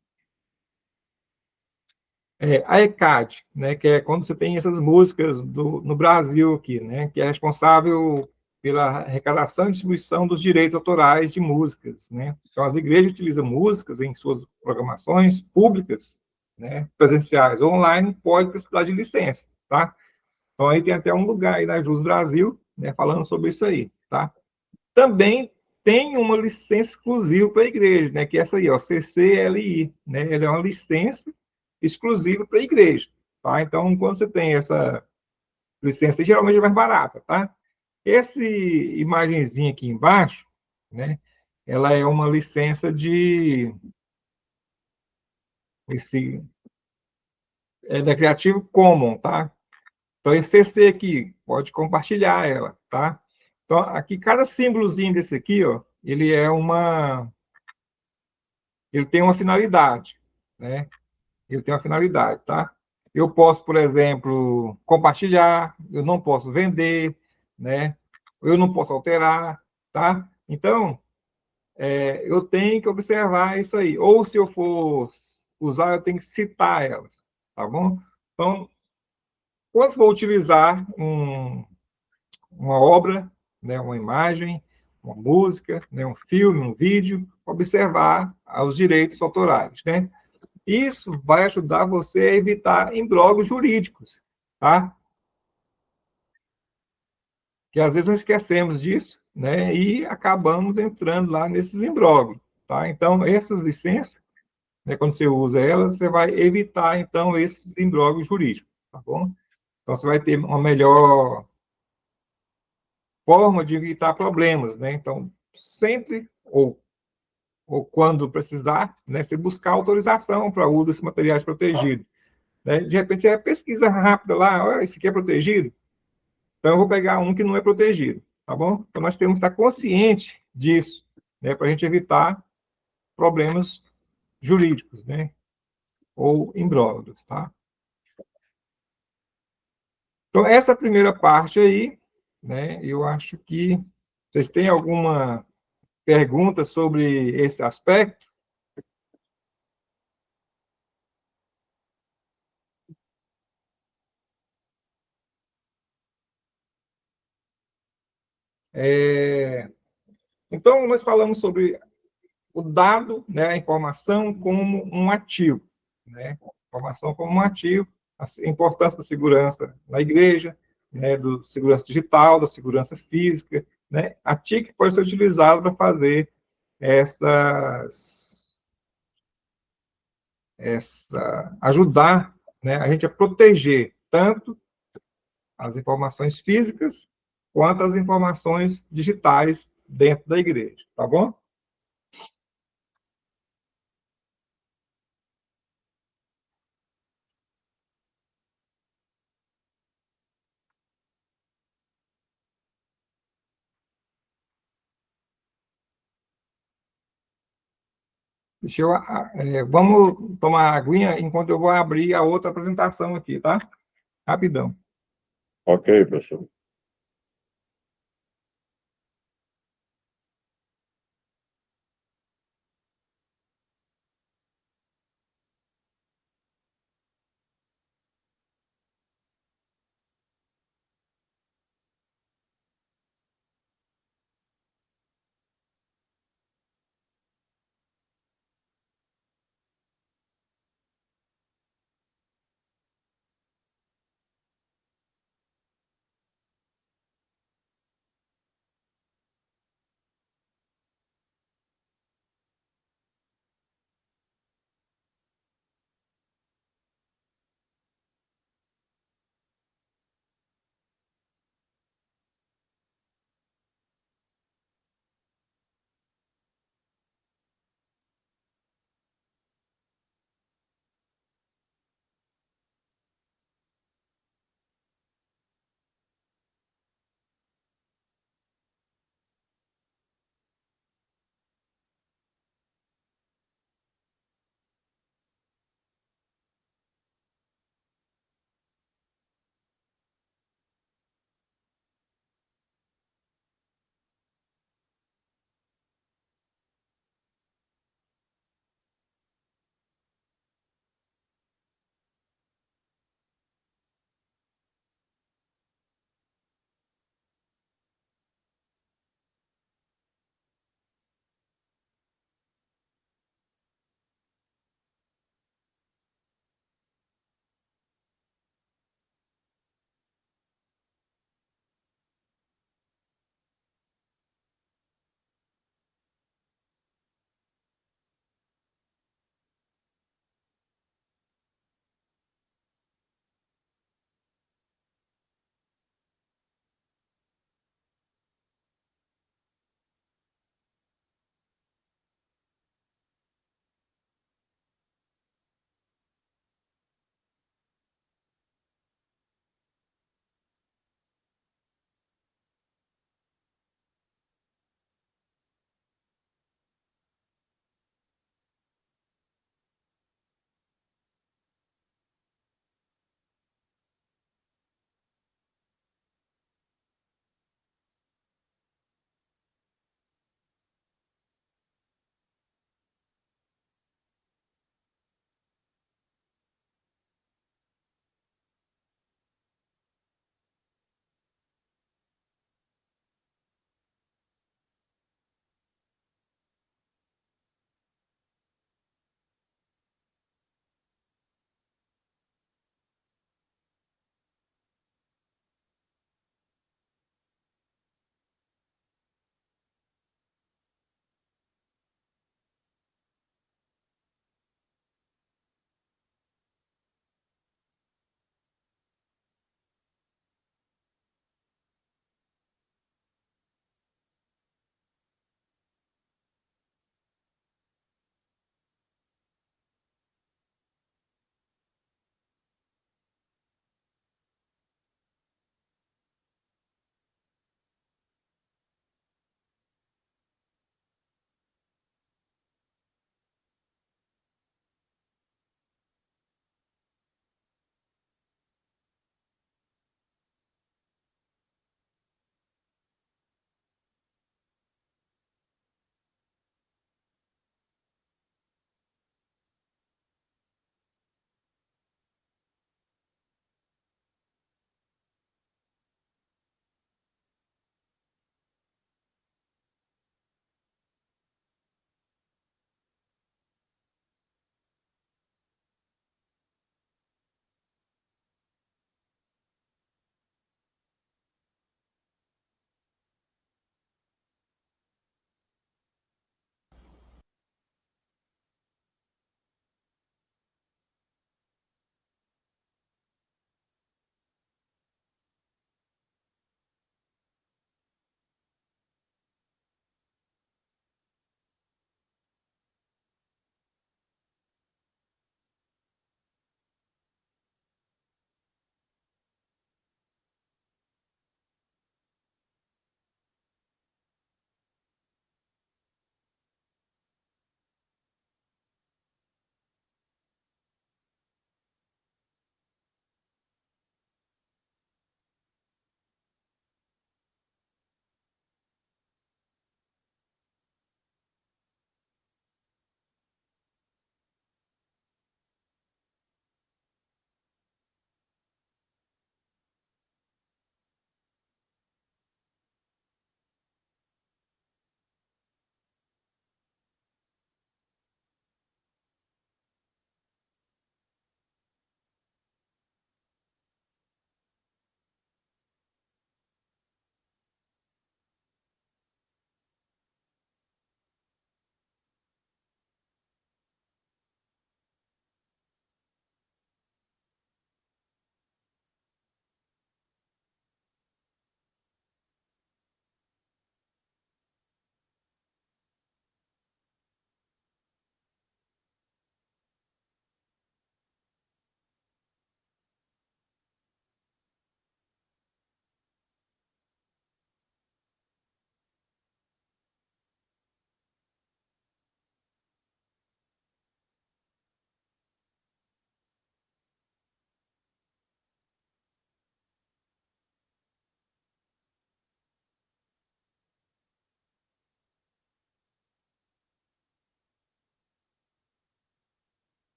A ECAD, né, que é quando você tem essas músicas no Brasil aqui, né, que é responsável pela arrecadação e distribuição dos direitos autorais de músicas, né? Então, as igrejas utilizam músicas em suas programações públicas, né, presenciais ou online, pode precisar de licença, tá? Então, aí tem até um lugar aí na Jus Brasil, né, falando sobre isso aí, tá? Também tem uma licença exclusiva para a igreja, né, que é essa aí, ó, CCLI, né? Ela é uma licença exclusiva para a igreja, tá? Então, quando você tem essa licença, geralmente é mais barata, tá? Esse imagenzinha aqui embaixo, né? Ela é uma licença de esse da Creative Commons, tá? Então, esse CC aqui, pode compartilhar ela, tá? Então, aqui, cada símbolozinho desse aqui, ó, ele tem uma finalidade, né? Ele tem uma finalidade, tá? Eu posso, por exemplo, compartilhar, eu não posso vender, né? Eu não posso alterar, tá? Então, eu tenho que observar isso aí. Ou, se eu for usar, eu tenho que citar elas, tá bom? Então, quando for utilizar uma obra, né, uma imagem, uma música, né, um filme, um vídeo, observar os direitos autorais, né? Isso vai ajudar você a evitar imbróglios jurídicos, tá? Que às vezes nós esquecemos disso, né? E acabamos entrando lá nesses imbróglios, tá? Então, essas licenças, né, quando você usa elas, você vai evitar, então, esses imbróglios jurídicos, tá bom? Então, você vai ter uma melhor forma de evitar problemas, né? Então, sempre, ou quando precisar, né, você buscar autorização para o uso desses materiais protegidos. Né? De repente, você pesquisa rápida lá, olha, esse aqui é protegido, então eu vou pegar um que não é protegido, tá bom? Então, nós temos que estar consciente disso, né, para a gente evitar problemas jurídicos, né, ou imbróglios, tá? Então, essa primeira parte aí, né, eu acho que vocês têm alguma pergunta sobre esse aspecto? Então, nós falamos sobre o dado, né, a informação como um ativo, né? Informação como um ativo, a importância da segurança na igreja, né, do segurança digital, da segurança física, né? A TIC pode ser utilizada para fazer ajudar, né, a gente a proteger tanto as informações físicas quanto as informações digitais dentro da igreja, tá bom? Vamos tomar aguinha enquanto eu vou abrir a outra apresentação aqui, tá? Rapidão. Ok, professor.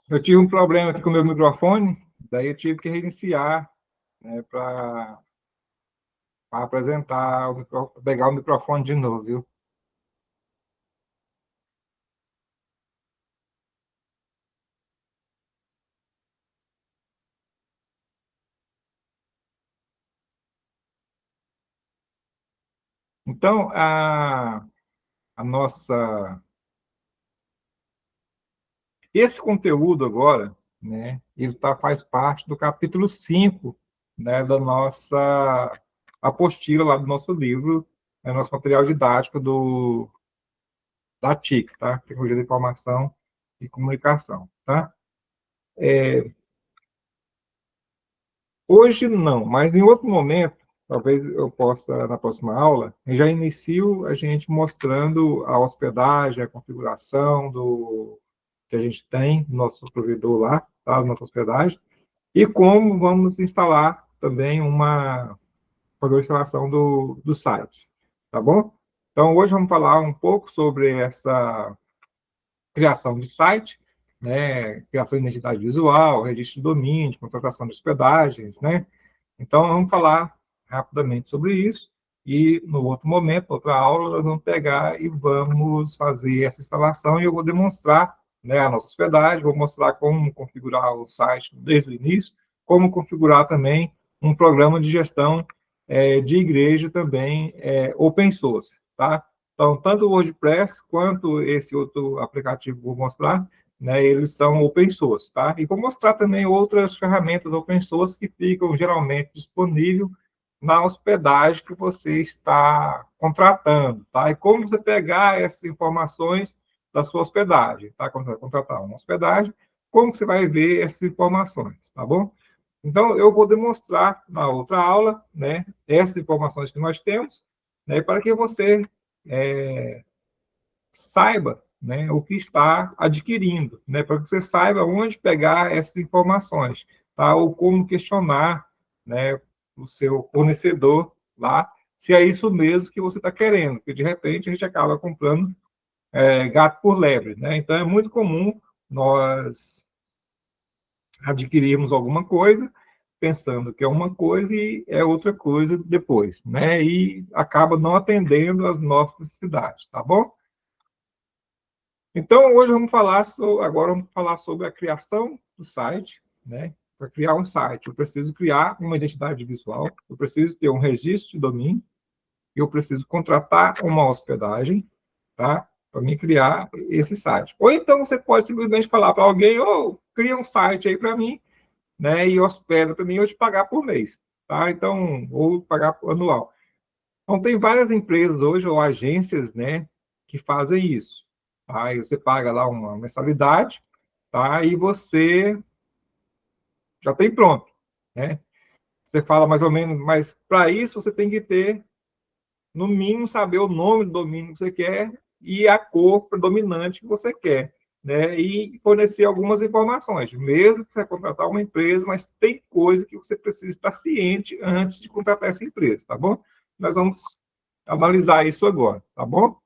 Eu tive um problema aqui com o meu microfone, daí eu tive que reiniciar, né, para apresentar, pegar o microfone de novo, viu? Então, a nossa... Esse conteúdo agora, né, ele faz parte do capítulo 5, né, da nossa apostila lá do nosso livro, nosso material didático da TIC, tá? Tecnologia da Informação e Comunicação, tá? Hoje não, mas em outro momento, talvez eu possa, na próxima aula, eu já inicio a gente mostrando a hospedagem, a configuração que a gente tem no nosso provedor lá, tá? Nossa hospedagem, e como vamos instalar também fazer a instalação do site, tá bom? Então, hoje vamos falar um pouco sobre essa criação de site, né? Criação de identidade visual, registro de domínio, contratação de hospedagens, né? Então, vamos falar rapidamente sobre isso, e no outro momento, outra aula, nós vamos pegar e vamos fazer essa instalação, e eu vou demonstrar, né, a nossa hospedagem, vou mostrar como configurar o site desde o início, como configurar também um programa de gestão de igreja também open source, tá? Então, tanto o WordPress quanto esse outro aplicativo que vou mostrar, né, eles são open source, tá? E vou mostrar também outras ferramentas open source que ficam geralmente disponíveis na hospedagem que você está contratando, tá? E como você pegar essas informações da sua hospedagem, tá? Quando você vai contratar uma hospedagem, como você vai ver essas informações, tá bom? Então, eu vou demonstrar na outra aula, né, essas informações que nós temos, né, para que você saiba, né, o que está adquirindo, né, para que você saiba onde pegar essas informações, tá? Ou como questionar, né, o seu fornecedor lá, se é isso mesmo que você está querendo, porque de repente a gente acaba comprando gato por lebre, né? Então é muito comum nós adquirirmos alguma coisa pensando que é uma coisa e é outra coisa depois, né? E acaba não atendendo às nossas necessidades, tá bom? Então, hoje agora vamos falar sobre a criação do site, né? Para criar um site, eu preciso criar uma identidade visual, eu preciso ter um registro de domínio, eu preciso contratar uma hospedagem, tá? Para me criar esse site. Ou então você pode simplesmente falar para alguém, cria um site aí para mim, né? E hospeda para mim, eu te pagar por mês, tá? Então, ou pagar por anual. Então, tem várias empresas hoje, ou agências, né, que fazem isso. Tá? E você paga lá uma mensalidade, tá? E você já tem pronto, né? Você fala mais ou menos, mas para isso você tem que ter, no mínimo, saber o nome do domínio que você quer e a cor predominante que você quer, né? E fornecer algumas informações, mesmo que você contratar uma empresa, mas tem coisa que você precisa estar ciente antes de contratar essa empresa, tá bom? Nós vamos analisar isso agora, tá bom?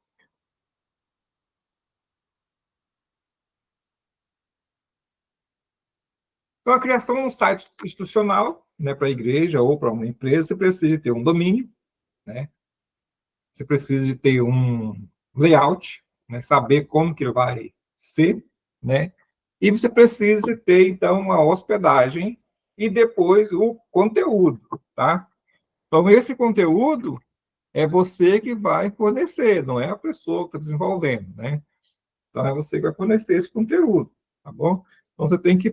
Então, a criação de um site institucional, né, para a igreja ou para uma empresa, você precisa ter um domínio, né? Você precisa de ter um layout, né, saber como que ele vai ser, né? E você precisa ter, então, uma hospedagem e depois o conteúdo, tá? Então, esse conteúdo é você que vai fornecer, não é a pessoa que está desenvolvendo, né? Então, é você que vai fornecer esse conteúdo, tá bom? Então, você tem que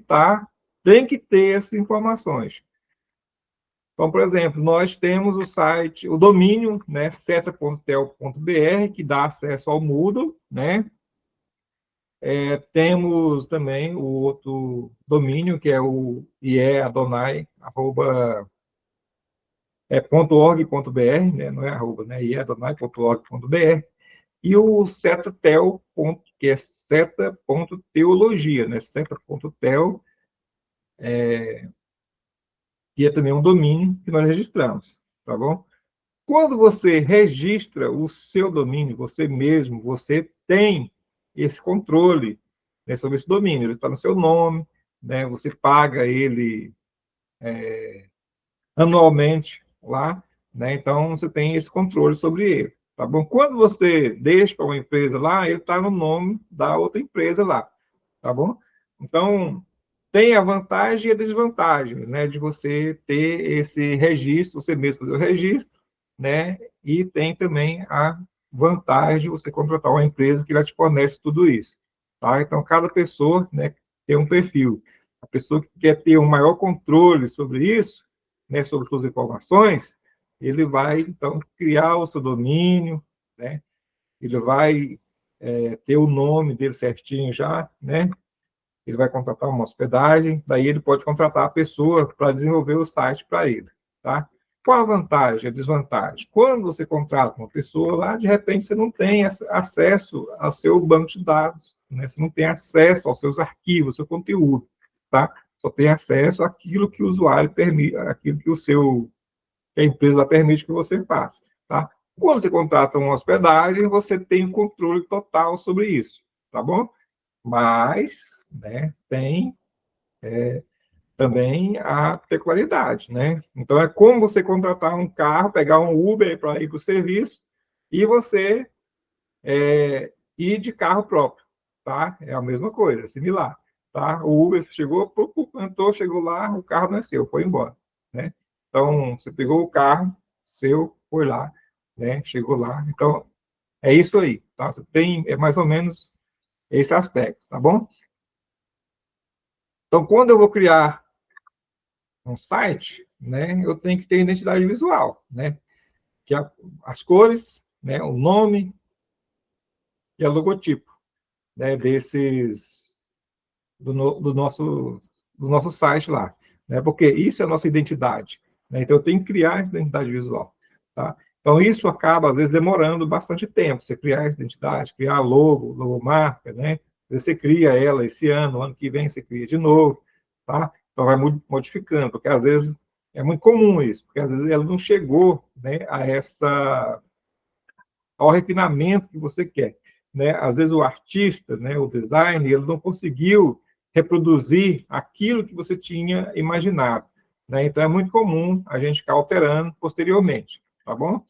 ter essas informações. Então, por exemplo, nós temos o site, o domínio, né, seta.tel.br, que dá acesso ao Moodle, né? Temos também o outro domínio, que é o ieadonai.org.br, né? Não é arroba, né? ieadonai.org.br. E o setatel, que é seta.teologia, né? Seta.tel, que é também um domínio que nós registramos, tá bom? Quando você registra o seu domínio, você mesmo, você tem esse controle, né, sobre esse domínio. Ele está no seu nome, né, você paga ele anualmente lá, né, então você tem esse controle sobre ele. Tá bom? Quando você deixa para uma empresa lá, ele está no nome da outra empresa lá. Tá bom? Então, tem a vantagem e a desvantagem, né, de você ter esse registro, você mesmo fazer o registro, né, e tem também a vantagem de você contratar uma empresa que já te fornece tudo isso, tá? Então, cada pessoa, né, tem um perfil. A pessoa que quer ter um maior controle sobre isso, né, sobre suas informações, ele vai, então, criar o seu domínio, né, ele vai ter o nome dele certinho já, né, ele vai contratar uma hospedagem, daí ele pode contratar a pessoa para desenvolver o site para ele, tá? Qual a vantagem, a desvantagem? Quando você contrata uma pessoa lá, de repente você não tem acesso ao seu banco de dados, né? Você não tem acesso aos seus arquivos, ao seu conteúdo, tá? Só tem acesso àquilo que o usuário permite, aquilo que que a empresa permite que você faça, tá? Quando você contrata uma hospedagem, você tem o controle total sobre isso, tá bom? Mas, né, tem também a peculiaridade, né? Então, é como você contratar um carro, pegar um Uber para ir para o serviço e você ir de carro próprio, tá? É a mesma coisa, é similar, tá? O Uber, você chegou, cantou, chegou lá, o carro não é seu, foi embora, né? Então, você pegou o carro seu, foi lá, né? Chegou lá, então, é isso aí, tá? Você tem, mais ou menos esse aspecto, tá bom? Então, quando eu vou criar um site, né, eu tenho que ter identidade visual, né, que é as cores, né, o nome e o logotipo, né, do nosso site lá, né, porque isso é a nossa identidade, né, então eu tenho que criar essa identidade visual, tá? Então isso acaba às vezes demorando bastante tempo, você criar essa identidade, criar a logomarca, né, você cria ela esse ano, ano que vem você cria de novo, tá? Então vai modificando, porque às vezes é muito comum isso, porque às vezes ela não chegou, né, ao refinamento que você quer, né? Às vezes o artista, né, o designer, ele não conseguiu reproduzir aquilo que você tinha imaginado, né? Então é muito comum a gente ficar alterando posteriormente, tá bom?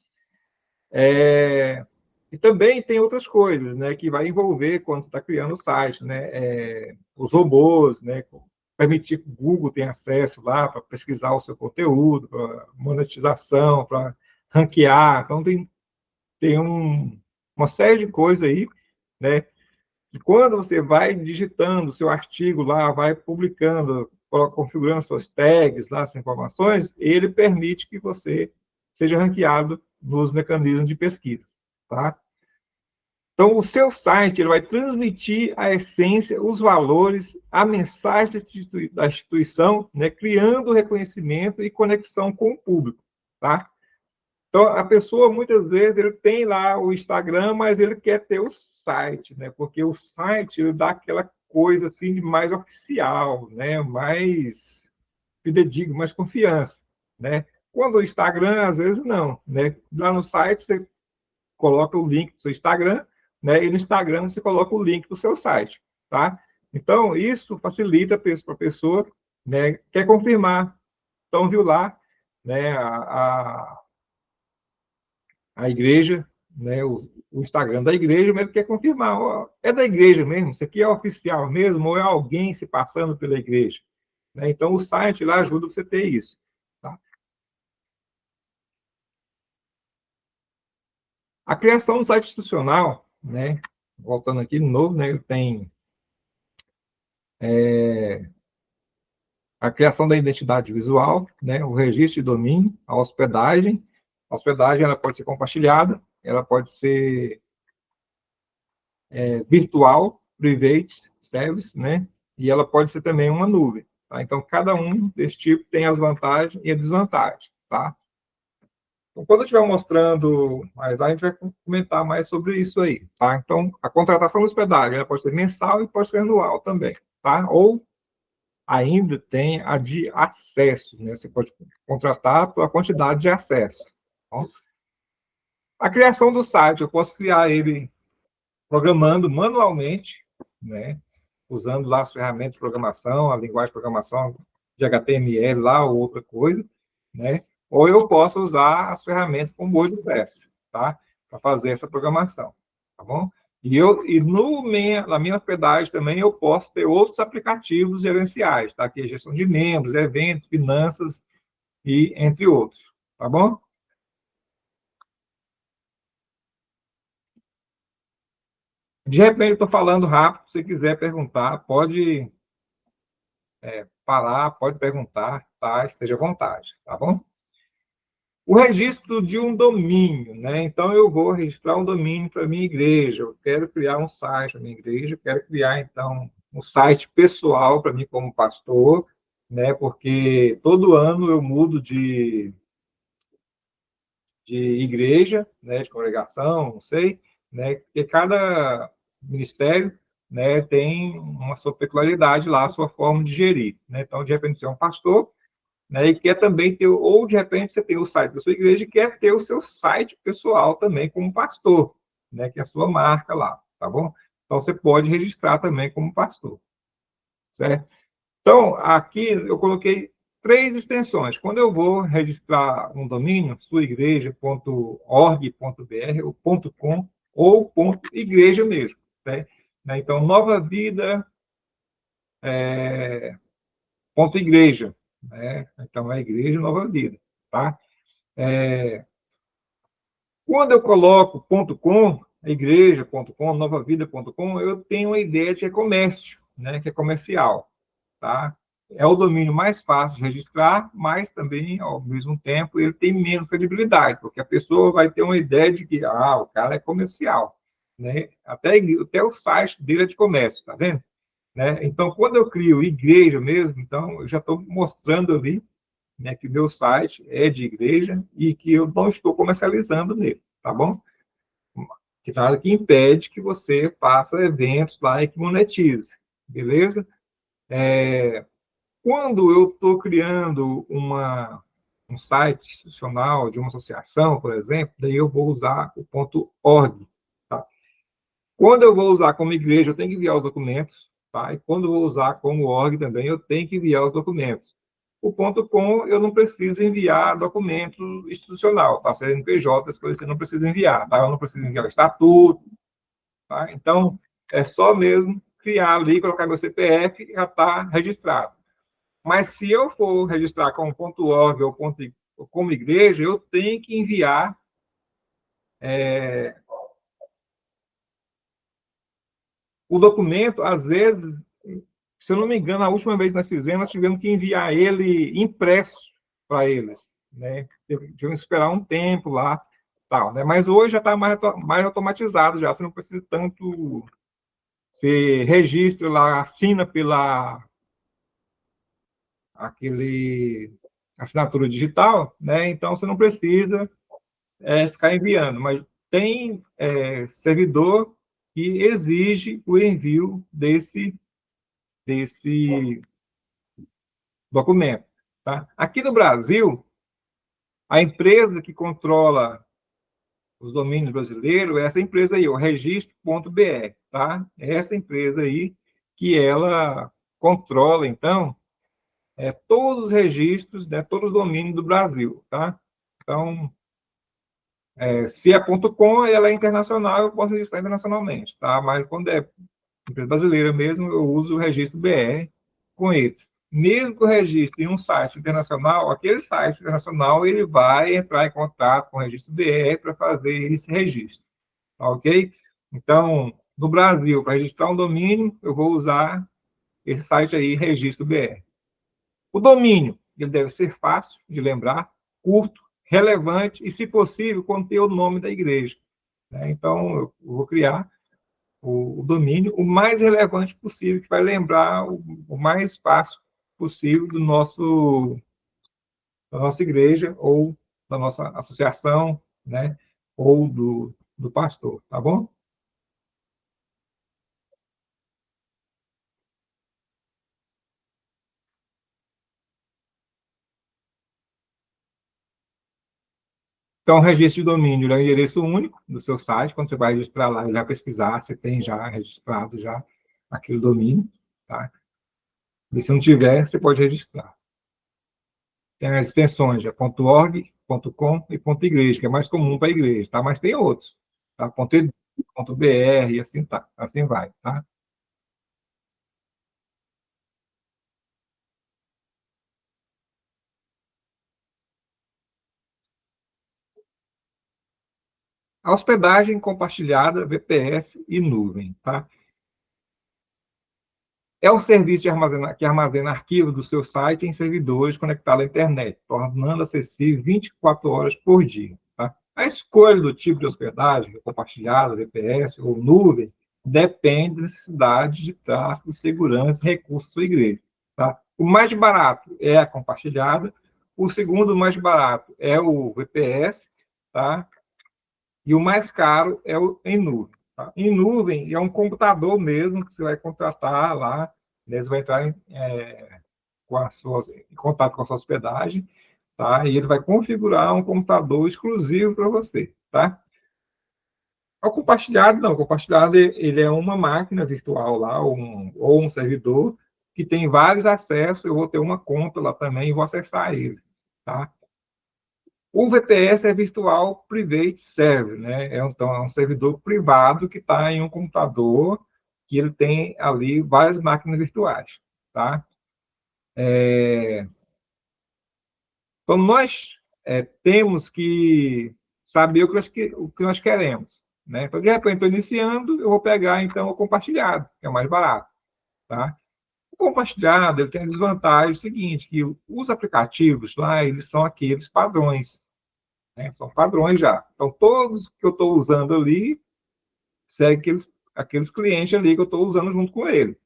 E também tem outras coisas, né, que vai envolver quando você está criando o site, né, os robôs, né, permitir que o Google tenha acesso lá para pesquisar o seu conteúdo, para monetização, para ranquear. Então, tem uma série de coisas aí, né, que quando você vai digitando o seu artigo lá, vai publicando, configurando suas tags lá, as informações, ele permite que você seja ranqueado nos mecanismos de pesquisa, tá? Então, o seu site ele vai transmitir a essência, os valores, a mensagem da instituição, né, criando reconhecimento e conexão com o público, tá? Então, a pessoa, muitas vezes, ele tem lá o Instagram, mas ele quer ter o site, né? Porque o site, ele dá aquela coisa, assim, de mais oficial, né? Mais fidedigno, mais confiança, né? Quando o Instagram, às vezes, não, né? Lá no site, você coloca o link do seu Instagram, né? E no Instagram, você coloca o link do seu site, tá? Então, isso facilita para a pessoa, né? Quer confirmar. Então, viu lá, né? A igreja, né, o Instagram da igreja, mas ele quer confirmar, ó, é da igreja mesmo, isso aqui é oficial mesmo, ou é alguém se passando pela igreja? Né? Então, o site lá ajuda você a ter isso. Tá? A criação do site institucional, né, voltando aqui de novo, né, tem a criação da identidade visual, né, o registro de domínio, a hospedagem. A hospedagem ela pode ser compartilhada, ela pode ser virtual, private service, né? E ela pode ser também uma nuvem, tá? Então, cada um desse tipo tem as vantagens e a desvantagem, tá? Então, quando eu estiver mostrando mais lá, a gente vai comentar mais sobre isso aí, tá? Então, a contratação da hospedagem, ela pode ser mensal e pode ser anual também, tá? Ou ainda tem a de acesso, né? Você pode contratar pela quantidade de acesso, tá? A criação do site, eu posso criar ele programando manualmente, né? usando lá as ferramentas de programação, a linguagem de programação de HTML lá ou outra coisa, né? Ou eu posso usar as ferramentas como WordPress, tá? Para fazer essa programação, tá bom? Na minha hospedagem também eu posso ter outros aplicativos gerenciais, tá? Que é gestão de membros, eventos, finanças e entre outros, tá bom? De repente, eu estou falando rápido, se você quiser perguntar, pode parar, pode perguntar, tá? Esteja à vontade, tá bom? O registro de um domínio, né? Então, eu vou registrar um domínio para a minha igreja, eu quero criar um site para a minha igreja, eu quero criar, então, um site pessoal para mim como pastor, né? Porque todo ano eu mudo de igreja, né? De congregação, não sei, né? Porque cada ministério, né, tem uma sua peculiaridade lá, a sua forma de gerir, né? Então, de repente, você é um pastor, né, e quer também ter, ou de repente você tem o site da sua igreja e quer ter o seu site pessoal também como pastor, né, que é a sua marca lá, tá bom? Então você pode registrar também como pastor, certo? Então, aqui eu coloquei 3 extensões. Quando eu vou registrar um domínio, suaigreja.org.br, ou .com, ou .igreja mesmo, né? Então, Nova Vida, .igreja, né? Então, é Igreja Nova Vida, tá? Quando eu coloco .com, igreja.com, novavida.com, eu tenho uma ideia de que é comércio, né? Que é comercial, tá? É o domínio mais fácil de registrar, mas também, ao mesmo tempo, ele tem menos credibilidade, porque a pessoa vai ter uma ideia de que, o cara é comercial, né? Até o site dele é de comércio, tá vendo? Né? Então, quando eu crio igreja mesmo, então, eu já estou mostrando ali, né, que o meu site é de igreja e que eu não estou comercializando nele, tá bom? Que nada que impede que você faça eventos lá e que monetize, beleza? Quando eu estou criando um site institucional de uma associação, por exemplo, daí eu vou usar o .org, tá? Quando eu vou usar como igreja, eu tenho que enviar os documentos, tá? E quando eu vou usar como org também, eu tenho que enviar os documentos. O .com, eu não preciso enviar documento institucional, tá? CNPJ, as coisas você não precisa enviar, tá? Eu não preciso enviar o estatuto, tá? Então, é só mesmo criar ali, colocar meu CPF e já está registrado. Mas se eu for registrar como .org ou como igreja, eu tenho que enviar o documento, às vezes, se eu não me engano, a última vez que nós fizemos, nós tivemos que enviar ele impresso para eles, né? Tivemos que esperar um tempo lá, tal, né? Mas hoje já está mais automatizado já, você não precisa tanto, você registra lá, assina pela aquele assinatura digital, né? Então você não precisa ficar enviando, mas tem servidor que exige o envio desse documento. Tá? Aqui no Brasil, a empresa que controla os domínios brasileiros é essa empresa aí, o registro.br, tá? É essa empresa aí que ela controla, então, todos os registros, né, todos os domínios do Brasil, tá? Então, se é .com, ela é internacional, eu posso registrar internacionalmente, tá? Mas quando é empresa brasileira mesmo, eu uso o registro BR com eles. Mesmo que o registro em um site internacional, aquele site internacional ele vai entrar em contato com o registro BR para fazer esse registro, tá ok? Então, no Brasil, para registrar um domínio, eu vou usar esse site aí, registro BR. O domínio, ele deve ser fácil de lembrar, curto, relevante e, se possível, conter o nome da igreja, né? Então, eu vou criar o domínio o mais relevante possível, que vai lembrar o mais fácil possível da nossa igreja ou da nossa associação, né? Ou do pastor, tá bom? Então, o registro de domínio é o endereço único do seu site. Quando você vai registrar lá, ele vai pesquisar, você tem já registrado já aquele domínio, tá? E se não tiver, você pode registrar. Tem as extensões, .org, .com e .igreja, que é mais comum para a igreja, tá? Mas tem outros, tá? .edu, .br, e assim, tá, assim vai, tá? A hospedagem compartilhada, VPS e nuvem, tá? É um serviço que armazena arquivos do seu site em servidores conectados à internet, tornando acessível 24 horas por dia. Tá? A escolha do tipo de hospedagem, compartilhada, VPS ou nuvem, depende da necessidade de tráfego, segurança e recursos da sua igreja. Tá? O mais barato é a compartilhada, o segundo mais barato é o VPS, tá? E o mais caro é o em nuvem. Tá? Em nuvem é um computador mesmo que você vai contratar lá, eles vão entrar em contato com a sua hospedagem, tá? E ele vai configurar um computador exclusivo para você, tá? O compartilhado, não. O compartilhado, ele é uma máquina virtual lá, ou um servidor, que tem vários acessos. Eu vou ter uma conta lá também e vou acessar ele, tá? O VPS é Virtual Private Server, né? Então, é um servidor privado que está em um computador que ele tem ali várias máquinas virtuais, tá? Então, nós temos que saber o que nós queremos, né? Então, de repente, estou iniciando, eu vou pegar, então, o compartilhado, que é mais barato, tá? O compartilhado, ele tem a desvantagem seguinte, que os aplicativos lá, eles são aqueles padrões, né? São padrões já. Então, todos que eu estou usando ali, seguem aqueles clientes ali que eu estou usando junto com ele.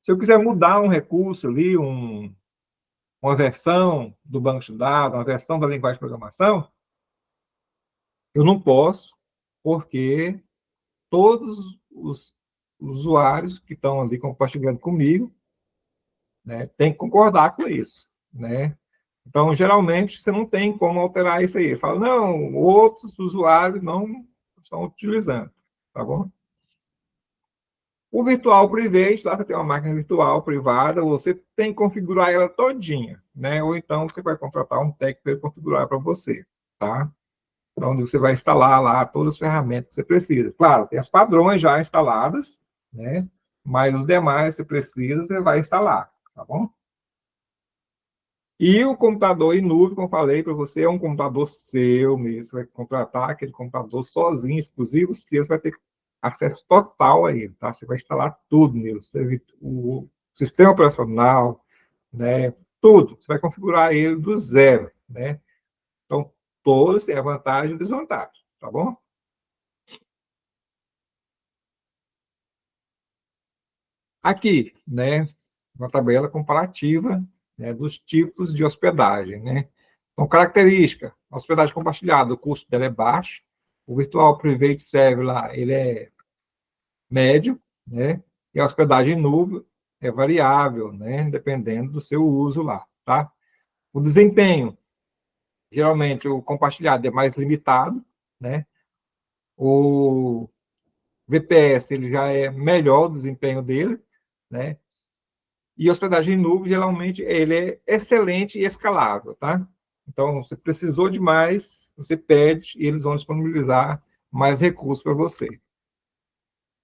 Se eu quiser mudar um recurso ali, uma versão do banco de dados, uma versão da linguagem de programação, eu não posso, porque todos os usuários que estão ali compartilhando comigo, né, têm que concordar com isso, né? Então, geralmente, você não tem como alterar isso aí. Fala, não, outros usuários não estão utilizando, tá bom? O virtual private, lá você tem uma máquina virtual privada, você tem que configurar ela todinha, né? Ou então você vai contratar um técnico para configurar para você, tá? Onde você vai instalar lá todas as ferramentas que você precisa. Claro, tem as padrões já instaladas, né? Mas os demais que você precisa, você vai instalar, tá bom? E o computador em nuvem, como eu falei para você, é um computador seu mesmo. Você vai contratar aquele computador sozinho, exclusivo seu, você vai ter acesso total a ele, tá? Você vai instalar tudo nele, o sistema operacional, né? Tudo. Você vai configurar ele do zero, né? Então, todos têm a vantagem e desvantagem, tá bom? Aqui, né, uma tabela comparativa, né, dos tipos de hospedagem, né? Então, característica, hospedagem compartilhada, o custo dela é baixo, o Virtual Private Server lá, ele é médio, né? E a hospedagem em nuvem é variável, né, dependendo do seu uso lá, tá? O desempenho, geralmente o compartilhado é mais limitado, né? O VPS, ele já é melhor o desempenho dele, né? E hospedagem em nuvem, geralmente, ele é excelente e escalável, tá? Então, você precisou de mais, você pede e eles vão disponibilizar mais recursos para você.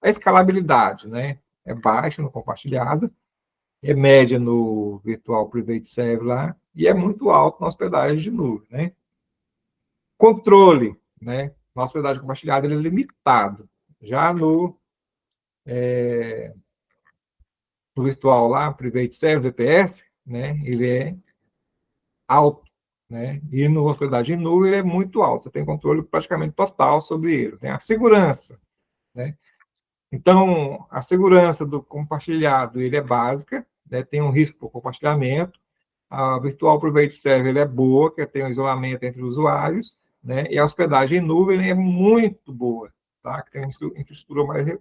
A escalabilidade, né? É baixa no compartilhado, é média no Virtual Private Server lá, e é muito alto na hospedagem de nuvem, né? Controle, né? Na hospedagem compartilhada, ele é limitado. Já no virtual lá, Private Server, VPS, né? Ele é alto, né? E no hospedagem em nuvem ele é muito alto. Você tem controle praticamente total sobre ele. Tem a segurança, né? Então, a segurança do compartilhado ele é básica, né? Tem um risco por compartilhamento. A Virtual Private Server ele é boa, que tem um isolamento entre os usuários, né? E a hospedagem em nuvem é muito boa, tá? Que tem uma infraestrutura mais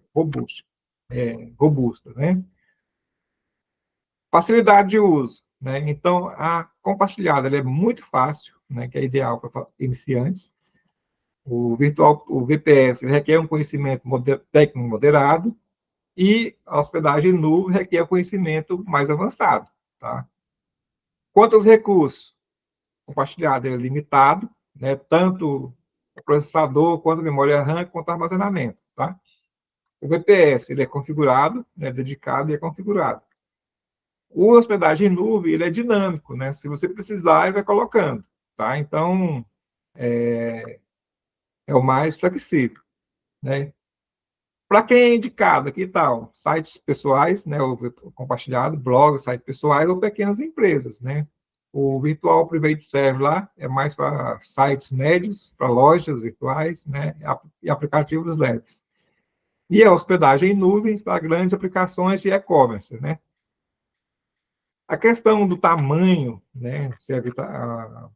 robusta, né? Facilidade de uso, né? Então, a compartilhada ela é muito fácil, né? Que é ideal para iniciantes. O VPS ele requer um conhecimento técnico moderado, E a hospedagem em nuvem requer conhecimento mais avançado, tá? Quanto aos recursos, compartilhado é limitado, né? Tanto o processador, quanto a memória RAM, quanto o armazenamento, tá? O VPS, ele é configurado, né? Dedicado e é configurado. O hospedagem em nuvem, ele é dinâmico, né? Se você precisar, ele vai colocando, tá? Então, é o mais flexível, né? Para quem é indicado, aqui tal, sites pessoais, né, o compartilhado, blogs, sites pessoais ou pequenas empresas, né? O Virtual Private Server lá é mais para sites médios, para lojas virtuais, né, e aplicativos leves. E a hospedagem em nuvens para grandes aplicações de e-commerce, né? A questão do tamanho, né, se é a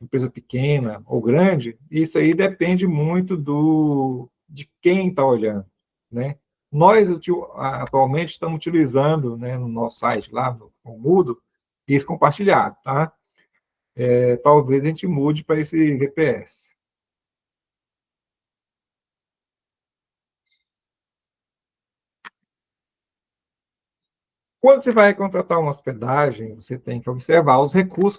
empresa pequena ou grande, isso aí depende muito de quem está olhando, né? Nós, atualmente, estamos utilizando, né, no nosso site, lá no Moodle, isso compartilhado, tá? Talvez a gente mude para esse VPS. Quando você vai contratar uma hospedagem, você tem que observar os recursos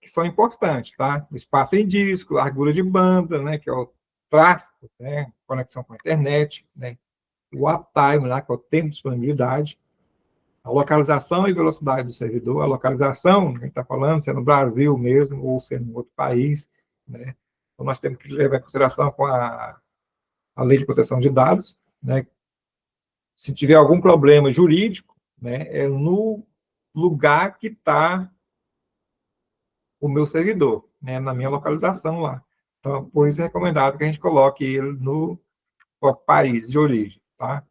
que são importantes, tá? O espaço em disco, largura de banda, né, que é o tráfego, né, conexão com a internet, né, o uptime, lá, que é o tempo de disponibilidade, a localização e velocidade do servidor, a localização, a gente está falando, se é no Brasil mesmo ou se é em outro país, né? Então, nós temos que levar em consideração com a lei de proteção de dados, né? Se tiver algum problema jurídico, né, é no lugar que está o meu servidor, né, na minha localização lá. Então, por isso é recomendado que a gente coloque ele no país de origem, tá?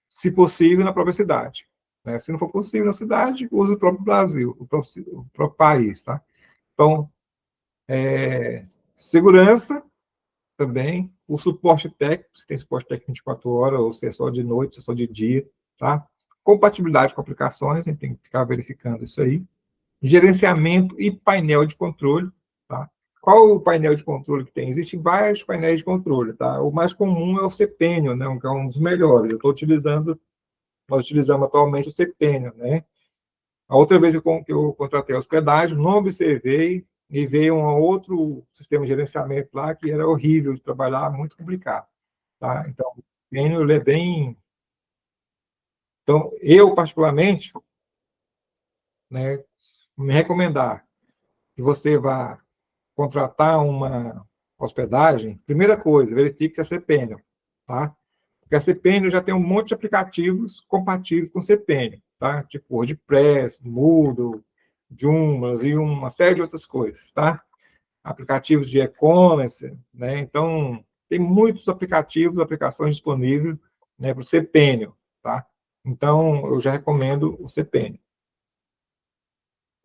Se possível, na própria cidade. Né? Se não for possível na cidade, use o próprio Brasil, o próprio país, tá? Então, segurança também, o suporte técnico, se tem suporte técnico 24 horas, ou se é só de noite, se é só de dia, tá? Compatibilidade com aplicações, a gente tem que ficar verificando isso aí. Gerenciamento e painel de controle, tá? Qual o painel de controle que tem? Existem vários painéis de controle, tá? O mais comum é o cPanel, né? Que é um dos melhores. Nós utilizamos atualmente o cPanel, né? A outra vez que eu contratei a hospedagem, não observei e veio um outro sistema de gerenciamento lá que era horrível de trabalhar, muito complicado, tá? Então, o cPanel, ele é bem... Então, eu, particularmente, né, me recomendar que você vá contratar uma hospedagem, primeira coisa, verifique se é cPanel, tá? Porque a cPanel já tem um monte de aplicativos compatíveis com cPanel, tá? Tipo WordPress, Moodle, Joomla e uma série de outras coisas, tá? Aplicativos de e-commerce, né? Então, tem muitos aplicativos, aplicações disponíveis, né, para o cPanel, tá? Então, eu já recomendo o cPanel.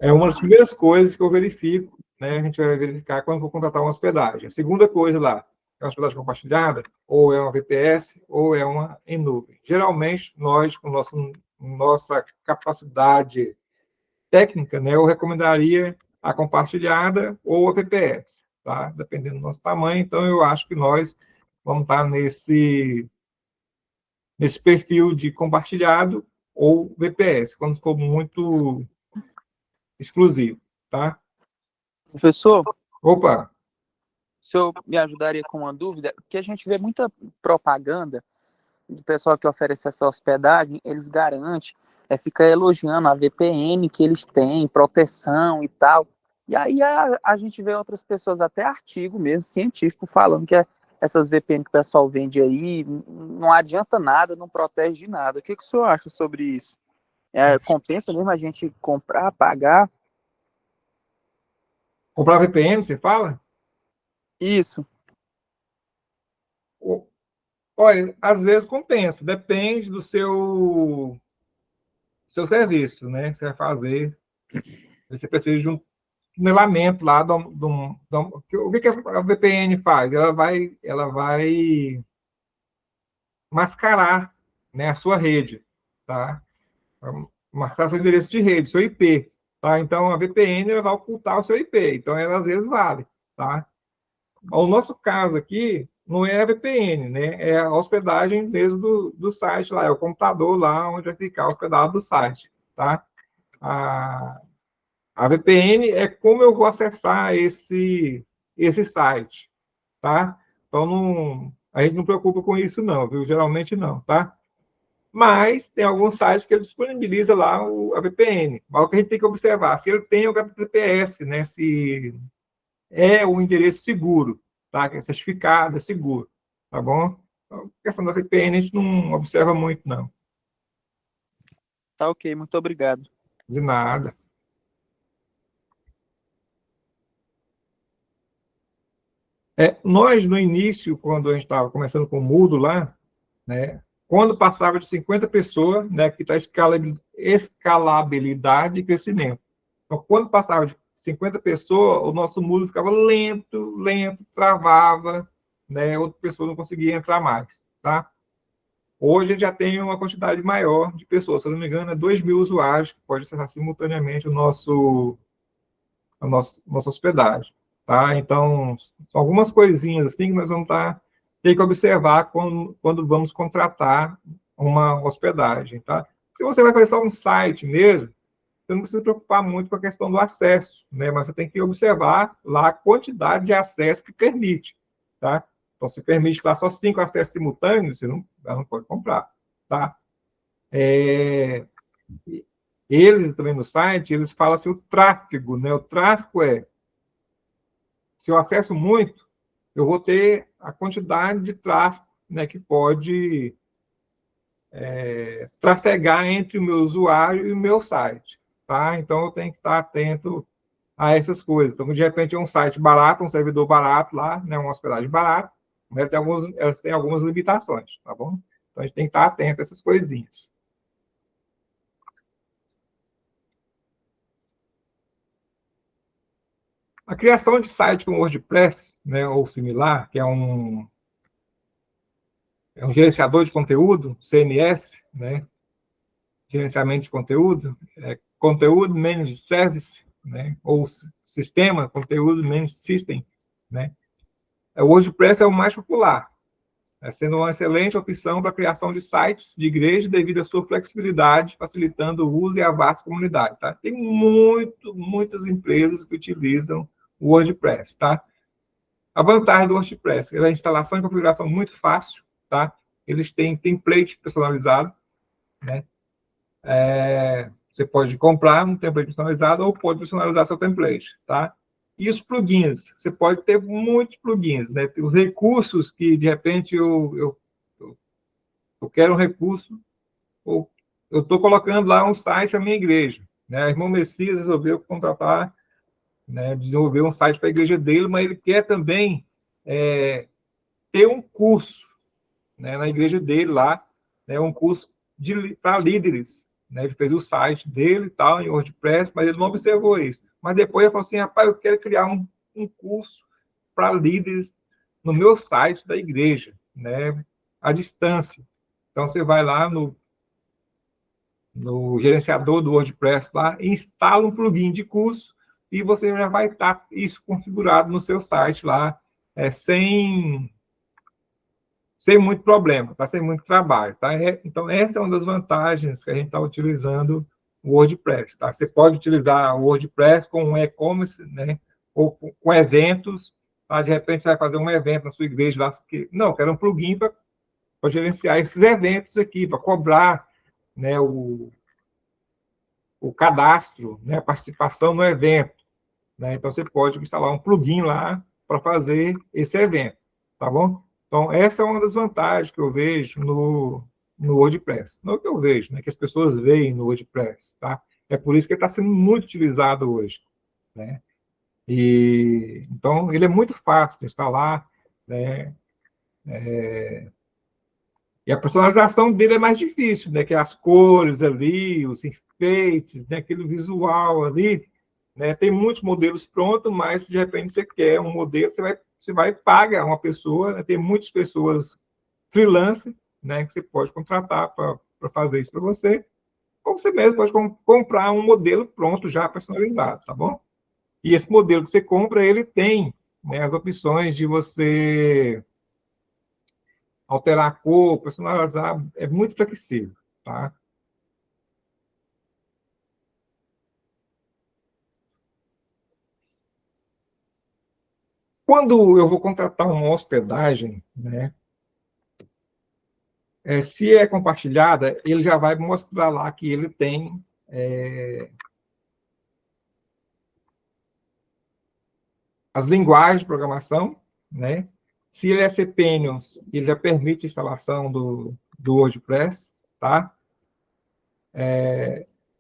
É uma das primeiras coisas que eu verifico, né? A gente vai verificar quando for contratar uma hospedagem. A segunda coisa lá, é uma hospedagem compartilhada, ou é uma VPS, ou é uma em nuvem. Geralmente, nós, com nossa capacidade técnica, né, eu recomendaria a compartilhada ou a VPS, tá? Dependendo do nosso tamanho. Então, eu acho que nós vamos estar nesse perfil de compartilhado ou VPS, quando for muito exclusivo, tá? Professor, Opa! o senhor me ajudaria com uma dúvida? Porque a gente vê muita propaganda do pessoal que oferece essa hospedagem, eles garantem, fica elogiando a VPN que eles têm, proteção e tal. E aí a gente vê outras pessoas, até artigo mesmo, científico, falando que essas VPN que o pessoal vende aí não adianta nada, não protege de nada. O que o senhor acha sobre isso? Compensa mesmo a gente comprar, pagar? Comprar VPN, você fala? Isso. Olha, às vezes compensa, depende do seu serviço, né, que você vai fazer. Você precisa de um tunelamento lá. O que a VPN faz? Ela vai mascarar, né, a sua rede, tá? Mascarar seu endereço de rede, seu IP, tá? Então, a VPN ela vai ocultar o seu IP, então ela às vezes vale, tá? O nosso caso aqui, não é a VPN, né? É a hospedagem mesmo do site lá, é o computador lá onde vai ficar hospedado do site, tá? A VPN é como eu vou acessar esse site, tá? Então, a gente não preocupa com isso não, viu? Geralmente não, tá? Mas tem alguns sites que ele disponibiliza lá a VPN. Mas o que a gente tem que observar, se ele tem o HTTPS, né? Se é o endereço seguro, tá? Que é certificado, é seguro, tá bom? Então, a questão da VPN a gente não observa muito, não. Tá ok, muito obrigado. De nada. Nós, no início, quando a gente estava começando com o Moodle lá, né, quando passava de 50 pessoas, né, que está escalabilidade e crescimento. Então, quando passava de 50 pessoas, o nosso Moodle ficava lento, travava, né, outra pessoa não conseguia entrar mais, tá? Hoje a gente já tem uma quantidade maior de pessoas, se eu não me engano, é 2.000 usuários que podem acessar simultaneamente nossa hospedagem, tá? Então, são algumas coisinhas assim que nós vamos ter que observar quando vamos contratar uma hospedagem, tá? Se você vai fazer só um site mesmo, você não precisa se preocupar muito com a questão do acesso, né? Mas você tem que observar lá a quantidade de acesso que permite, tá? Então, se permite lá só 5 acessos simultâneos, você não pode comprar, tá? Eles também no site, eles falam assim, o tráfego, né? O tráfego se eu acesso muito, eu vou ter a quantidade de tráfego, né, que pode trafegar entre o meu usuário e o meu site, tá? Então, eu tenho que estar atento a essas coisas. Então, de repente, é um site barato, um servidor barato lá, né, uma hospedagem barata, né, elas têm algumas limitações, tá bom? Então, a gente tem que estar atento a essas coisinhas. A criação de site com WordPress, né, ou similar, que é um gerenciador de conteúdo, CMS, né, gerenciamento de conteúdo, Conteúdo Managed Service, né, ou Sistema Conteúdo Managed System, né. O WordPress é o mais popular, sendo uma excelente opção para a criação de sites de igreja devido à sua flexibilidade, facilitando o uso e a vasta comunidade. Tá? Tem muitas empresas que utilizam o WordPress. Tá? A vantagem do WordPress é a instalação e configuração muito fácil. Tá? Eles têm template personalizado. Né? Você pode comprar um template personalizado ou pode personalizar seu template. Tá? E os plugins, você pode ter muitos plugins, né? Os recursos que, de repente, eu quero um recurso, ou eu estou colocando lá um site da minha igreja. Né? A irmã Messias resolveu contratar, né, desenvolver um site para a igreja dele, mas ele quer também ter um curso, né, na igreja dele lá, né, um curso para líderes. Né? Ele fez o site dele e tal, em WordPress, mas ele não observou isso. Mas depois ele falou assim, rapaz, eu quero criar um curso para líderes no meu site da igreja, né, à distância. Então, você vai lá no gerenciador do WordPress lá, instala um plugin de curso e você já vai estar isso configurado no seu site lá, sem muito problema, tá? Sem muito trabalho. Tá? Então, essa é uma das vantagens que a gente está utilizando o WordPress. Tá? Você pode utilizar o WordPress com um e-commerce, né? Ou com eventos. Tá? De repente, você vai fazer um evento na sua igreja lá. Não, eu quero um plugin para gerenciar esses eventos aqui, para cobrar, né, o cadastro, né, a participação no evento. Né? Então, você pode instalar um plugin lá para fazer esse evento. Tá bom? Então, essa é uma das vantagens que eu vejo no WordPress. Não que eu vejo, né, que as pessoas veem no WordPress. Tá? É por isso que ele está sendo muito utilizado hoje. Né? Então, ele é muito fácil de instalar, né? E a personalização dele é mais difícil, né? Que as cores ali, os enfeites, né? Aquele visual ali, né? Tem muitos modelos prontos, mas de repente você quer um modelo, você vai e paga uma pessoa, né? Tem muitas pessoas freelancer, né? Que você pode contratar para fazer isso para você, ou você mesmo pode comprar um modelo pronto já personalizado, tá bom? E esse modelo que você compra, ele tem, né, as opções de você alterar a cor, personalizar, é muito flexível, tá? Quando eu vou contratar uma hospedagem, né, se é compartilhada, ele já vai mostrar lá que ele tem as linguagens de programação, né? Se ele é cPanel, ele já permite a instalação do WordPress, tá?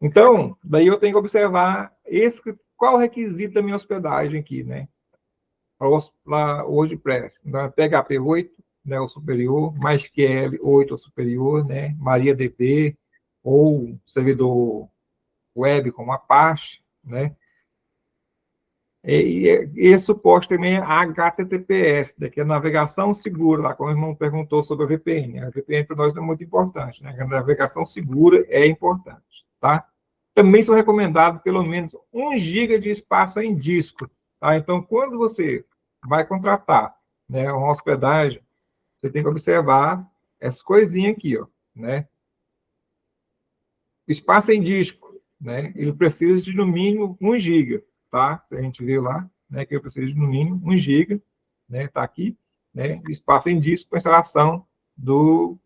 Então, daí eu tenho que observar qual o requisito da minha hospedagem aqui, né? Para o WordPress. Então, é PHP 8, né, o superior, MySQL 8 o superior, né? MariaDB, ou servidor web como Apache, né? E suporte também a HTTPS, que é navegação segura, lá como o irmão perguntou sobre a VPN. A VPN para nós não é muito importante, né? A navegação segura é importante, tá? Também são recomendados pelo menos 1 GB de espaço em disco, tá? Então, quando você vai contratar, né, uma hospedagem, você tem que observar essas coisinhas aqui, ó, né? Espaço em disco, né? Ele precisa de no mínimo 1 GB, tá? Se a gente vê lá, né, que eu preciso de no mínimo 1 GB, né? Tá aqui, né? Espaço em disco para instalação do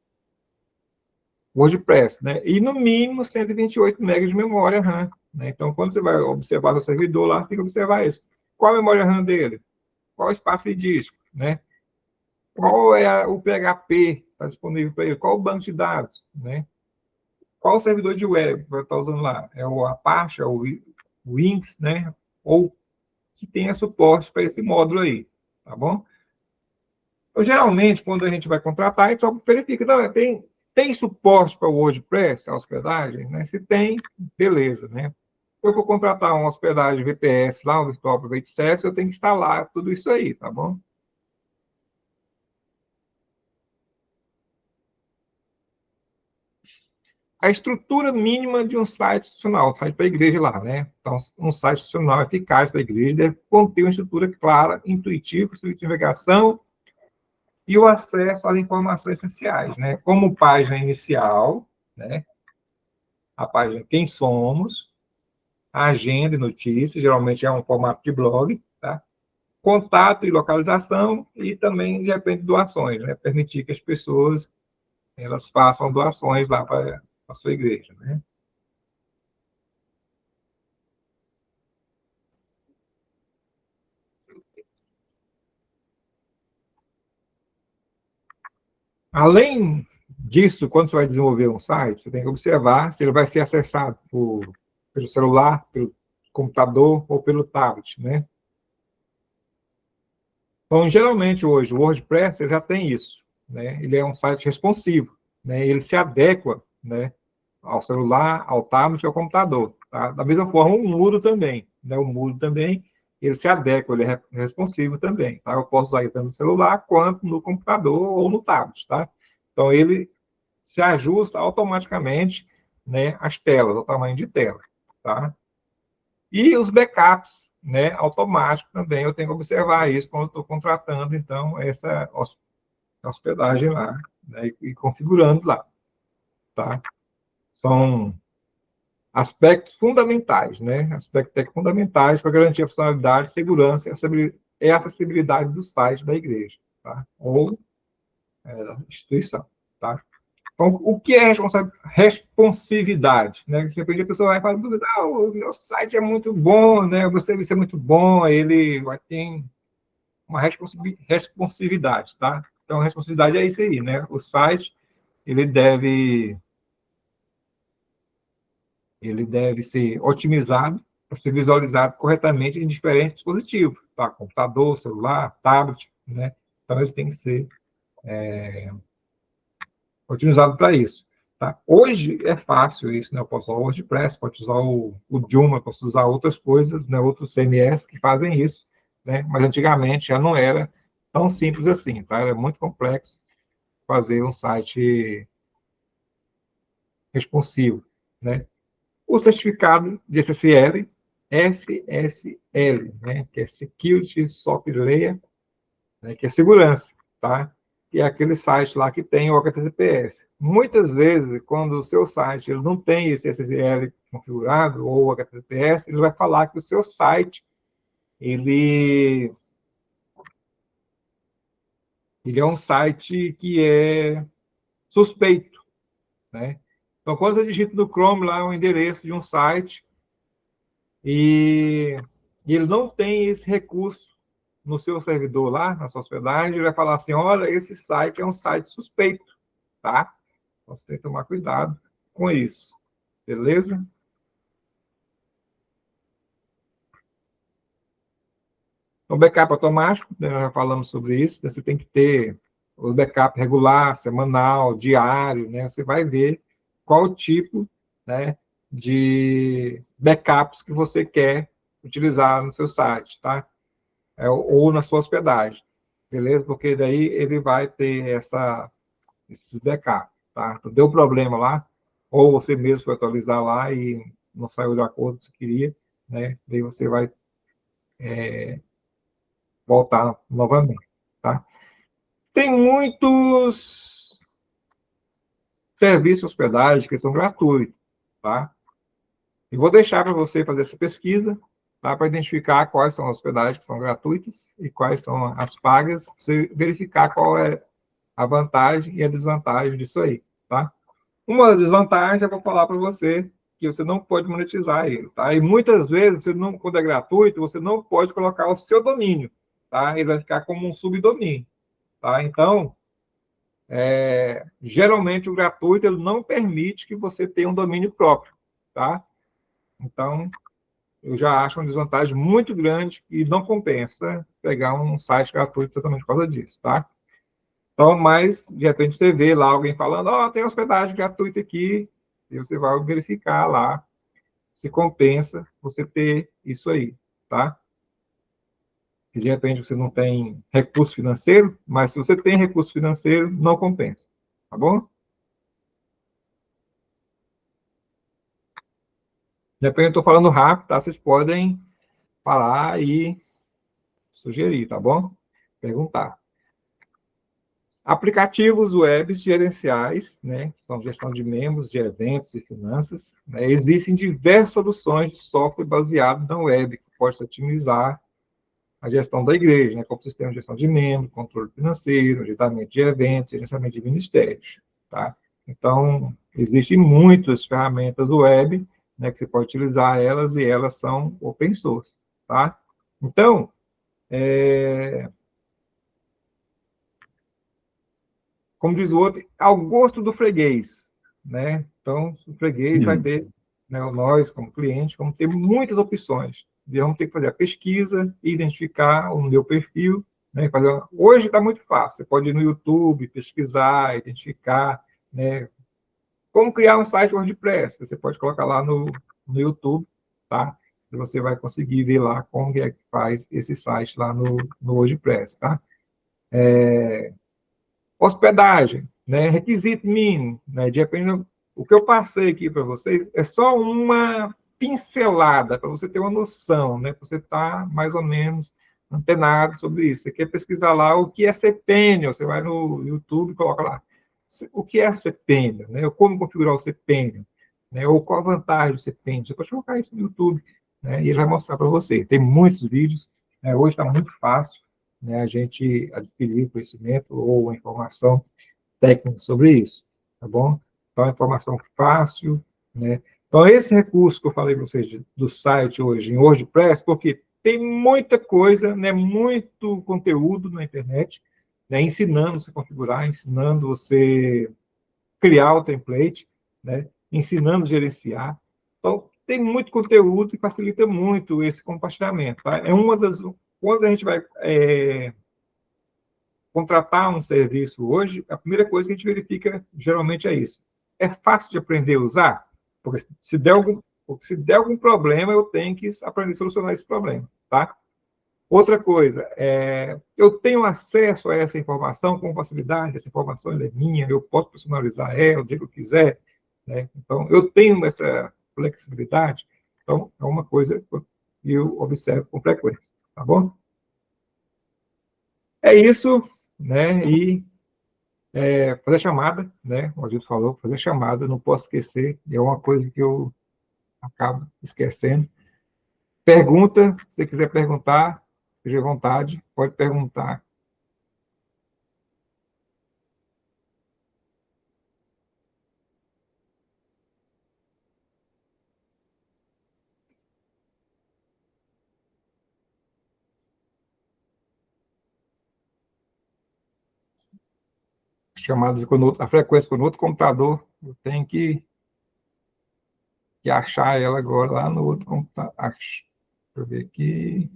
WordPress, né? E no mínimo 128 MB de memória RAM, né? Então, quando você vai observar o servidor lá, você tem que observar isso. Qual a memória RAM dele? Qual o espaço em disco, né? Qual é o PHP que está disponível para ele? Qual o banco de dados, né? Qual o servidor de web que vai estar usando lá? É o Apache, é o Wix, né? Ou que tenha suporte para esse módulo aí, tá bom? Então, geralmente, quando a gente vai contratar, a gente só verifica, não, tem suporte para o WordPress, a hospedagem, né? Se tem, beleza, né? Se eu for contratar uma hospedagem VPS lá, um Virtual Private Service, eu tenho que instalar tudo isso aí, tá bom? A estrutura mínima de um site institucional, um site para a igreja lá, né? Então, um site institucional eficaz para a igreja deve conter uma estrutura clara, intuitiva, serviço de navegação e o acesso às informações essenciais, né? Como página inicial, né? A página Quem Somos, a agenda e notícias, geralmente é um formato de blog, tá? Contato e localização e também, de repente, doações, né? Permitir que as pessoas elas façam doações lá para a sua igreja, né? Além disso, quando você vai desenvolver um site, você tem que observar se ele vai ser acessado pelo celular, pelo computador ou pelo tablet, né? Então, geralmente, hoje, o WordPress ele já tem isso, né? Ele é um site responsivo, né? Ele se adequa, né, ao celular, ao tablet e ao computador, tá? Da mesma forma, o Moodle também, né? O Moodle também, ele se adequa, ele é responsivo também, tá? Eu posso usar ele tanto no celular quanto no computador ou no tablet, tá? Então, ele se ajusta automaticamente, né, as telas, o tamanho de tela, tá? E os backups, né, automáticos também, eu tenho que observar isso quando eu estou contratando, então, essa hospedagem lá, né, e configurando lá, tá? São aspectos fundamentais, né, aspectos fundamentais para garantir a funcionalidade, segurança e acessibilidade do site da igreja, tá? Ou da instituição, tá? Então, o que é responsividade? Né? Sempre a pessoa vai falar, o meu site é muito bom, né? O serviço é muito bom, ele vai ter uma responsividade, tá? Então, a responsividade é isso aí, né? O site, ele deve ser otimizado para ser visualizado corretamente em diferentes dispositivos, tá? Computador, celular, tablet, né? Então, ele tem que ser otimizado para isso. Tá? Hoje é fácil isso, né? Eu posso usar o WordPress, posso usar o Joomla, posso usar outras coisas, né? Outros CMS que fazem isso, né? Mas antigamente já não era tão simples assim, tá? Era muito complexo fazer um site responsivo, né? O certificado de SSL, né? Que é Security Software Layer, né? Que é segurança, tá? que é aquele site lá que tem o HTTPS. Muitas vezes, quando o seu site ele não tem esse SSL configurado, ou o HTTPS, ele vai falar que o seu site ele é um site que é suspeito, né? Então, quando você digita no Chrome lá o endereço de um site e ele não tem esse recurso no seu servidor lá, na sua hospedagem, ele vai falar assim, olha, esse site é um site suspeito, tá? Então, você tem que tomar cuidado com isso, beleza? Então, backup automático, né, já falamos sobre isso, né, você tem que ter o backup regular, semanal, diário, né? Você vai ver qual o tipo, né, de backups que você quer utilizar no seu site, tá? Ou na sua hospedagem, beleza? Porque daí ele vai ter esse backup, tá? Então, deu problema lá, ou você mesmo foi atualizar lá e não saiu de acordo com o que você queria, né? Daí você vai voltar novamente, tá? Tem muitos serviços de hospedagem que são gratuitos, tá? E vou deixar para você fazer essa pesquisa, tá? Para identificar quais são as hospedagens que são gratuitas e quais são as pagas, para você verificar qual é a vantagem e a desvantagem disso aí, tá? Uma desvantagem é para falar para você que você não pode monetizar ele, tá? E muitas vezes, quando é gratuito, você não pode colocar o seu domínio, tá? Ele vai ficar como um subdomínio, tá? Então, geralmente o gratuito ele não permite que você tenha um domínio próprio, tá? Então, eu já acho uma desvantagem muito grande e não compensa pegar um site gratuito totalmente por causa disso, tá? Então, mas, de repente, você vê lá alguém falando, ó, tem hospedagem gratuita aqui, e você vai verificar lá se compensa você ter isso aí, tá? E, de repente, você não tem recurso financeiro, mas se você tem recurso financeiro, não compensa, tá bom? De repente, eu estou falando rápido, tá? Vocês podem falar e sugerir, tá bom? Perguntar. Aplicativos web gerenciais, né? São gestão de membros, de eventos e finanças. Né? Existem diversas soluções de software baseado na web, que pode otimizar a gestão da igreja, né? Como sistema de gestão de membros, controle financeiro, agendamento de eventos, gerenciamento de ministérios, tá? Então, existem muitas ferramentas web, né, que você pode utilizar elas, e elas são open source, tá? Então, como diz o outro, ao gosto do freguês, né? Então, o freguês vai ter, né, nós, como cliente, vamos ter muitas opções. E vamos ter que fazer a pesquisa, identificar o meu perfil, né? Hoje está muito fácil, você pode ir no YouTube, pesquisar, identificar, né? Como criar um site WordPress, você pode colocar lá no YouTube, tá? E você vai conseguir ver lá como é que faz esse site lá no WordPress, tá? Hospedagem, né? Requisito mínimo, né? De repente, o que eu passei aqui para vocês é só uma pincelada para você ter uma noção, né? Para você estar mais ou menos antenado sobre isso. Você quer pesquisar lá o que é cPanel, você vai no YouTube e coloca lá o que é cPanel, né? Como configurar o cPanel, né? Ou qual a vantagem do cPanel. Você pode colocar isso no YouTube, né? E ele vai mostrar para você. Tem muitos vídeos, né? Hoje está muito fácil, né, a gente adquirir conhecimento ou informação técnica sobre isso, tá bom? Então, informação fácil, né? Então, esse recurso que eu falei para vocês do site hoje, em WordPress, porque tem muita coisa, né, muito conteúdo na internet, né, ensinando você a configurar, ensinando você criar o template, né, ensinando a gerenciar. Então, tem muito conteúdo e facilita muito esse compartilhamento, tá? É uma das... Quando a gente vai contratar um serviço hoje, a primeira coisa que a gente verifica geralmente é isso. É fácil de aprender a usar? Porque se der algum problema, eu tenho que aprender a solucionar esse problema, tá? Outra coisa, eu tenho acesso a essa informação com facilidade, essa informação é minha, eu posso personalizar ela, o dia que eu quiser, né? Então, eu tenho essa flexibilidade, então, é uma coisa que eu observo com frequência, tá bom? É isso, né? E fazer chamada, né? O Adilto falou, fazer chamada, não posso esquecer, é uma coisa que eu acabo esquecendo. Pergunta, se você quiser perguntar, seja à vontade, pode perguntar. Chamada a frequência no outro computador, eu tenho que achar ela agora lá no outro computador. Deixa eu ver aqui.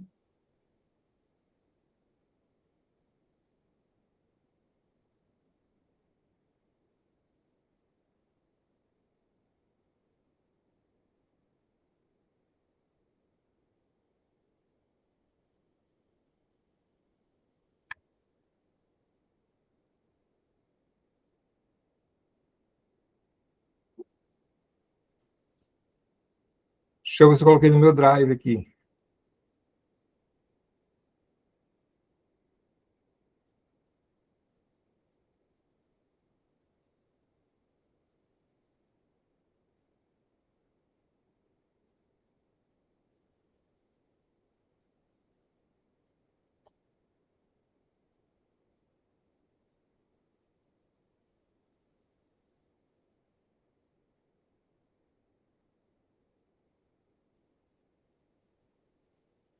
Deixa eu ver se eu coloquei no meu drive aqui.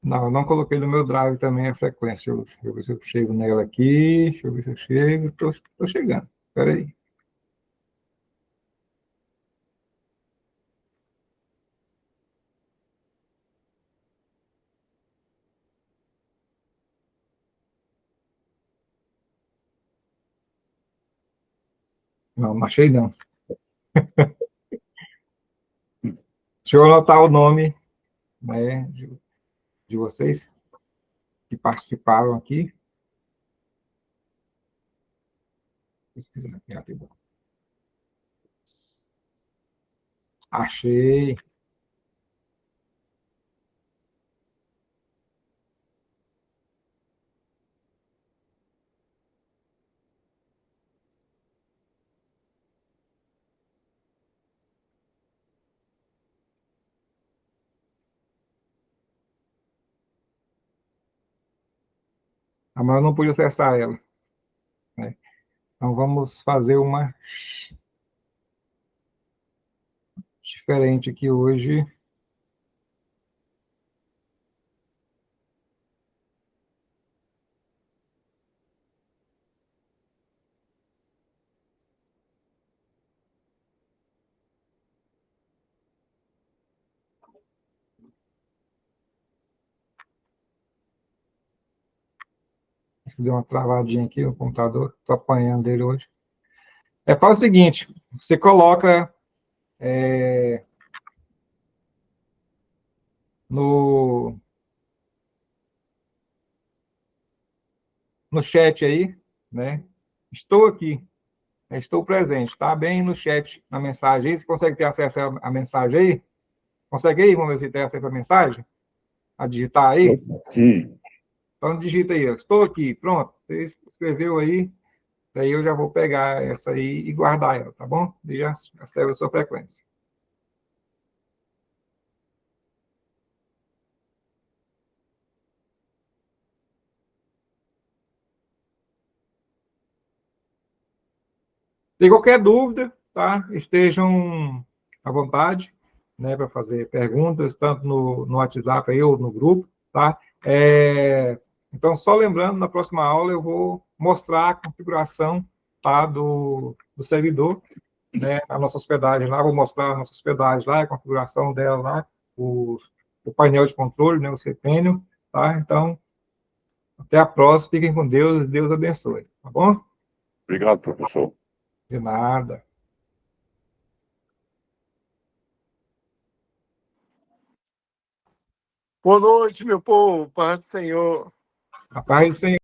Não, eu não coloquei no meu drive também a frequência. Deixa eu ver se eu chego nela aqui. Deixa eu ver se eu chego. Estou chegando. Espera aí. Não, não achei não. Deixa eu anotar o nome, né, de vocês que participaram aqui. Pesquisar aqui rapidão. Achei. Mas eu não pude acessar ela, né? Então vamos fazer uma diferente aqui hoje. Deu uma travadinha aqui no computador. Estou apanhando ele hoje. Faz o seguinte, você coloca no chat aí, né? Estou aqui, estou presente, tá? Bem no chat, na mensagem aí. Você consegue ter acesso à mensagem aí? Consegue aí? Vamos ver se tem acesso à mensagem? A digitar aí? Sim. Então digita aí, estou aqui, pronto. Você escreveu aí, daí eu já vou pegar essa aí e guardar ela, tá bom? E já serve a sua frequência. Se qualquer dúvida, tá? Estejam à vontade, né, para fazer perguntas, tanto no WhatsApp aí ou no grupo, tá? Então, só lembrando, na próxima aula eu vou mostrar a configuração, tá, do servidor, né, a nossa hospedagem lá, vou mostrar a nossa hospedagem lá, a configuração dela lá, o painel de controle, né, o cPanel, tá? Então, até a próxima, fiquem com Deus, Deus abençoe, tá bom? Obrigado, professor. De nada. Boa noite, meu povo. Paz do Senhor. A paz do Senhor.